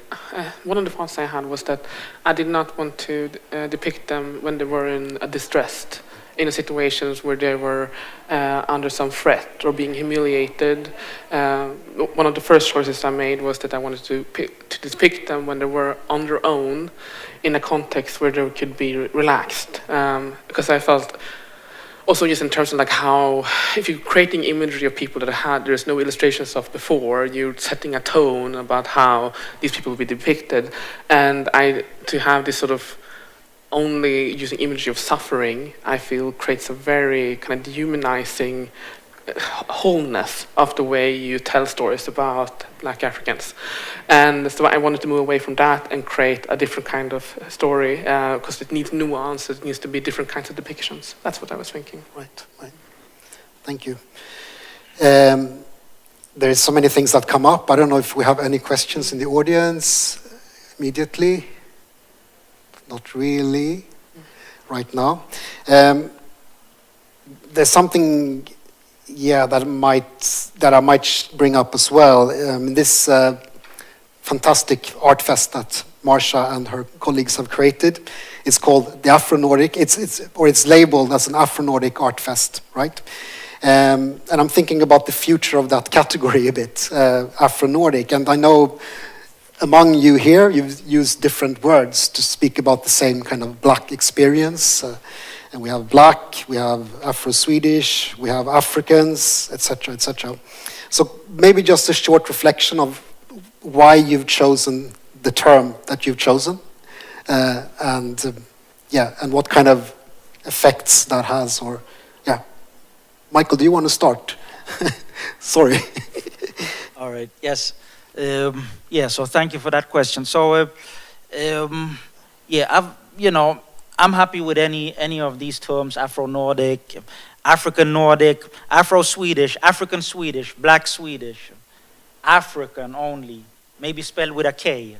one of the thoughts I had was that I did not want to depict them when they were distressed, in situations where they were under some threat or being humiliated. One of the first choices I made was that I wanted to depict them when they were on their own, in a context where they could be relaxed, because I felt. Also, just in terms of like how, if you're creating imagery of people that there's no illustrations of before, you're setting a tone about how these people will be depicted. And to have this sort of only using imagery of suffering, I feel creates a very kind of dehumanizing wholeness of the way you tell stories about Black Africans. And so I wanted to move away from that and create a different kind of story, because it needs nuance, it needs to be different kinds of depictions. That's what I was thinking. Right. Thank you. There is so many things that come up. I don't know if we have any questions in the audience immediately. Not really right now. There's something that I might bring up as well. This fantastic art fest that Marsha and her colleagues have created. It's called the Afro-Nordic. It's labeled as an Afro-Nordic art fest, right? And I'm thinking about the future of that category a bit, Afro-Nordic. And I know among you here, you've used different words to speak about the same kind of Black experience. And we have Black, we have Afro-Swedish, we have Africans, etc., etc. So maybe just a short reflection of why you've chosen the term that you've chosen, and what kind of effects that has, or yeah. Michael, do you want to start? Sorry. All right. Yes. So thank you for that question. So, I'm happy with any of these terms: Afro-Nordic, African Nordic, Afro-Swedish, African Swedish, Black Swedish, African only, maybe spelled with a K.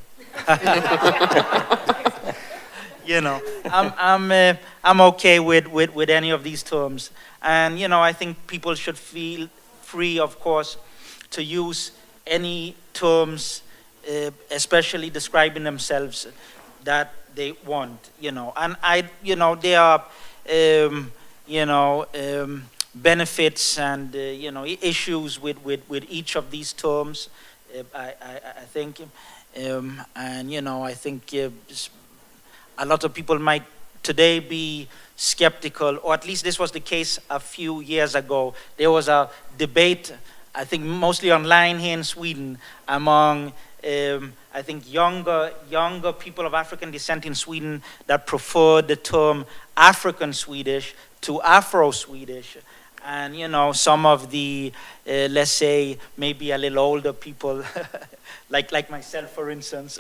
I'm okay with any of these terms, and I think people should feel free, of course, to use any terms, especially describing themselves, that they want. And there are benefits and issues with each of these terms. I think, and I think a lot of people might today be skeptical, or at least this was the case a few years ago. There was a debate, I think mostly online here in Sweden, among I think younger people of African descent in Sweden that preferred the term African Swedish to Afro-Swedish. And some of the, let's say, maybe a little older people, like myself, for instance,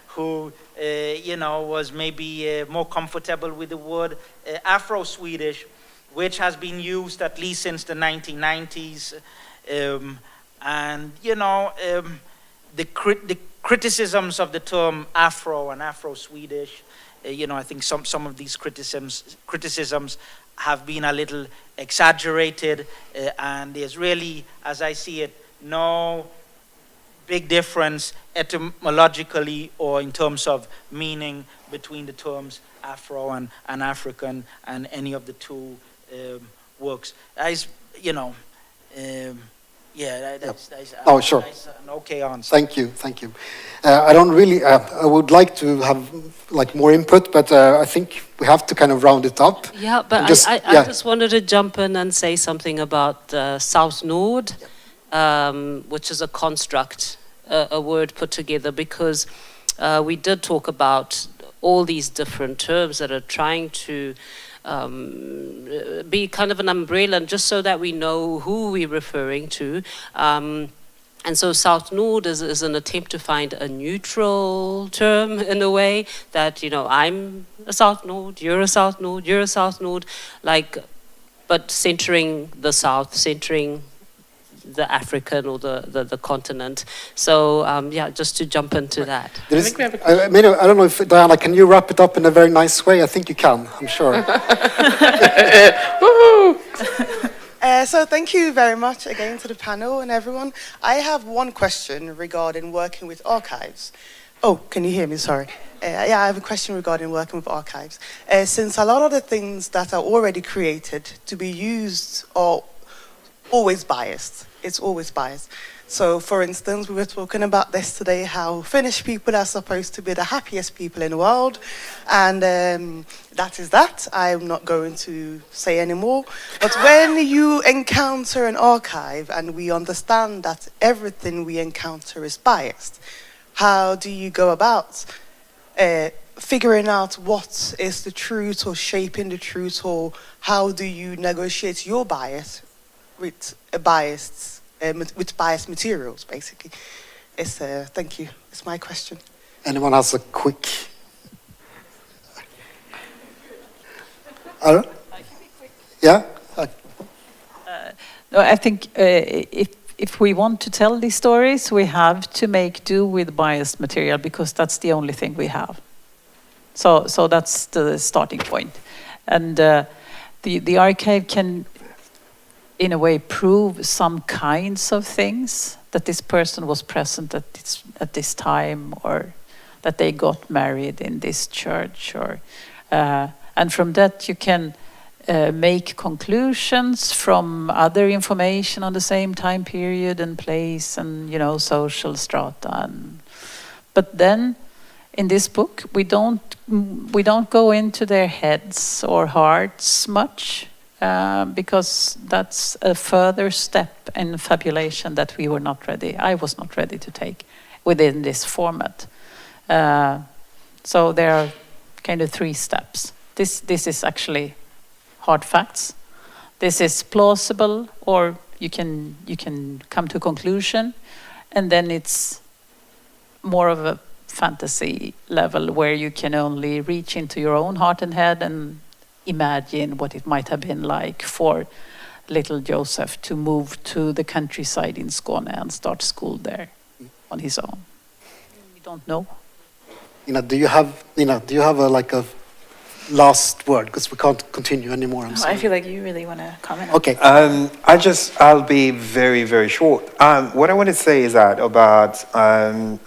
who, was maybe more comfortable with the word Afro-Swedish, which has been used at least since the 1990s. The criticisms of the term Afro and Afro-Swedish, I think some of these criticisms have been a little exaggerated, and there's really, as I see it, no big difference etymologically or in terms of meaning between the terms Afro and African and any of the two works. That's Sure. That's an okay answer. Thank you. I don't really. I would like to have more input, but I think we have to kind of round it up. Yeah, but I just wanted to jump in and say something about Southnord, which is a construct, a word put together, because we did talk about all these different terms that are trying to be kind of an umbrella, and just so that we know who we're referring to. And so Southnord is an attempt to find a neutral term in a way that, I'm a Southnord, you're a Southnord, you're a Southnord, but centering the South, centering the African or the continent. So just to jump into that. I think we have I don't know if, Diana, can you wrap it up in a very nice way? I think you can, I'm sure. So thank you very much again to the panel and everyone. I have one question regarding working with archives. Oh, can you hear me? Sorry. I have a question regarding working with archives. Since a lot of the things that are already created to be used are always biased. It's always biased. So, for instance, we were talking about this today, how Finnish people are supposed to be the happiest people in the world. And that is that. I'm not going to say any more. But when you encounter an archive and we understand that everything we encounter is biased, how do you go about figuring out what is the truth or shaping the truth, or how do you negotiate your bias with biased materials, basically? Thank you. It's my question. Anyone has a quick? Yeah. No, I think if we want to tell these stories, we have to make do with biased material, because that's the only thing we have. So that's the starting point, and the archive can, in a way, prove some kinds of things, that this person was present at this time, or that they got married in this church, or and from that you can make conclusions from other information on the same time period and place and social strata. But then in this book we don't go into their heads or hearts much. because that's a further step in fabulation that we were not ready. I was not ready to take within this format. So there are kind of 3 steps. This is actually hard facts. This is plausible, or you can come to a conclusion, and then it's more of a fantasy level where you can only reach into your own heart and head and imagine what it might have been like for little Joseph to move to the countryside in Skåne and start school there on his own. We don't know. Nina, do you have a last word, because we can't continue anymore? I'm sorry. I feel like you really want to comment. Okay. I'll be very, very short. What I want to say is that about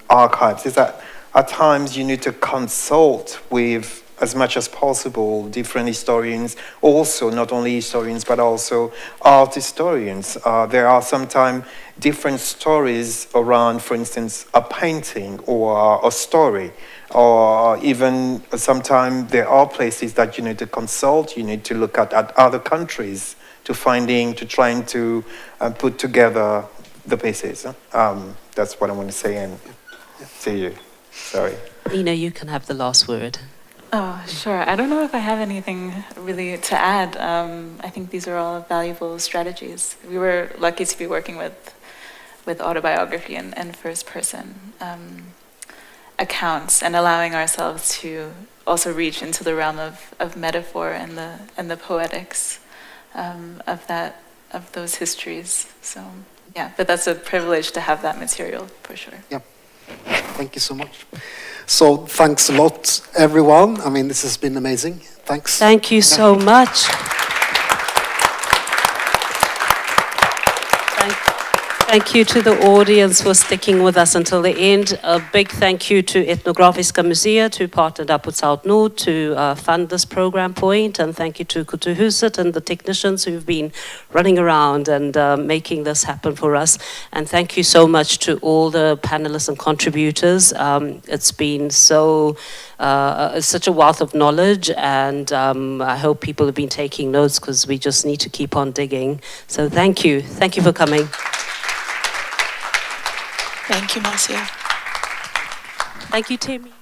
archives is that at times you need to consult with, as much as possible, different historians, also not only historians but also art historians. There are sometimes different stories around, for instance, a painting or a story, or even sometimes there are places that you need to consult, you need to look at other countries to trying to put together the pieces. That's what I want to say, and to you. Sorry. Nina, you can have the last word. Oh, sure. I don't know if I have anything really to add. I think these are all valuable strategies. We were lucky to be working with autobiography and first-person accounts, and allowing ourselves to also reach into the realm of metaphor and the poetics of those histories. So yeah, but that's a privilege to have that material for sure. Yeah. Thank you so much. So thanks a lot, everyone. I mean, this has been amazing. Thanks. Thank you so much. Thank you to the audience for sticking with us until the end. A big thank you to Etnografiska Museet, who partnered up with Southnord to fund this program point, and thank you to Kulturhuset and the technicians who've been running around and making this happen for us. And thank you so much to all the panelists and contributors. It's been such a wealth of knowledge, and I hope people have been taking notes, because we just need to keep on digging. So thank you. Thank you for coming. Thank you, Marcia. Thank you, Temi.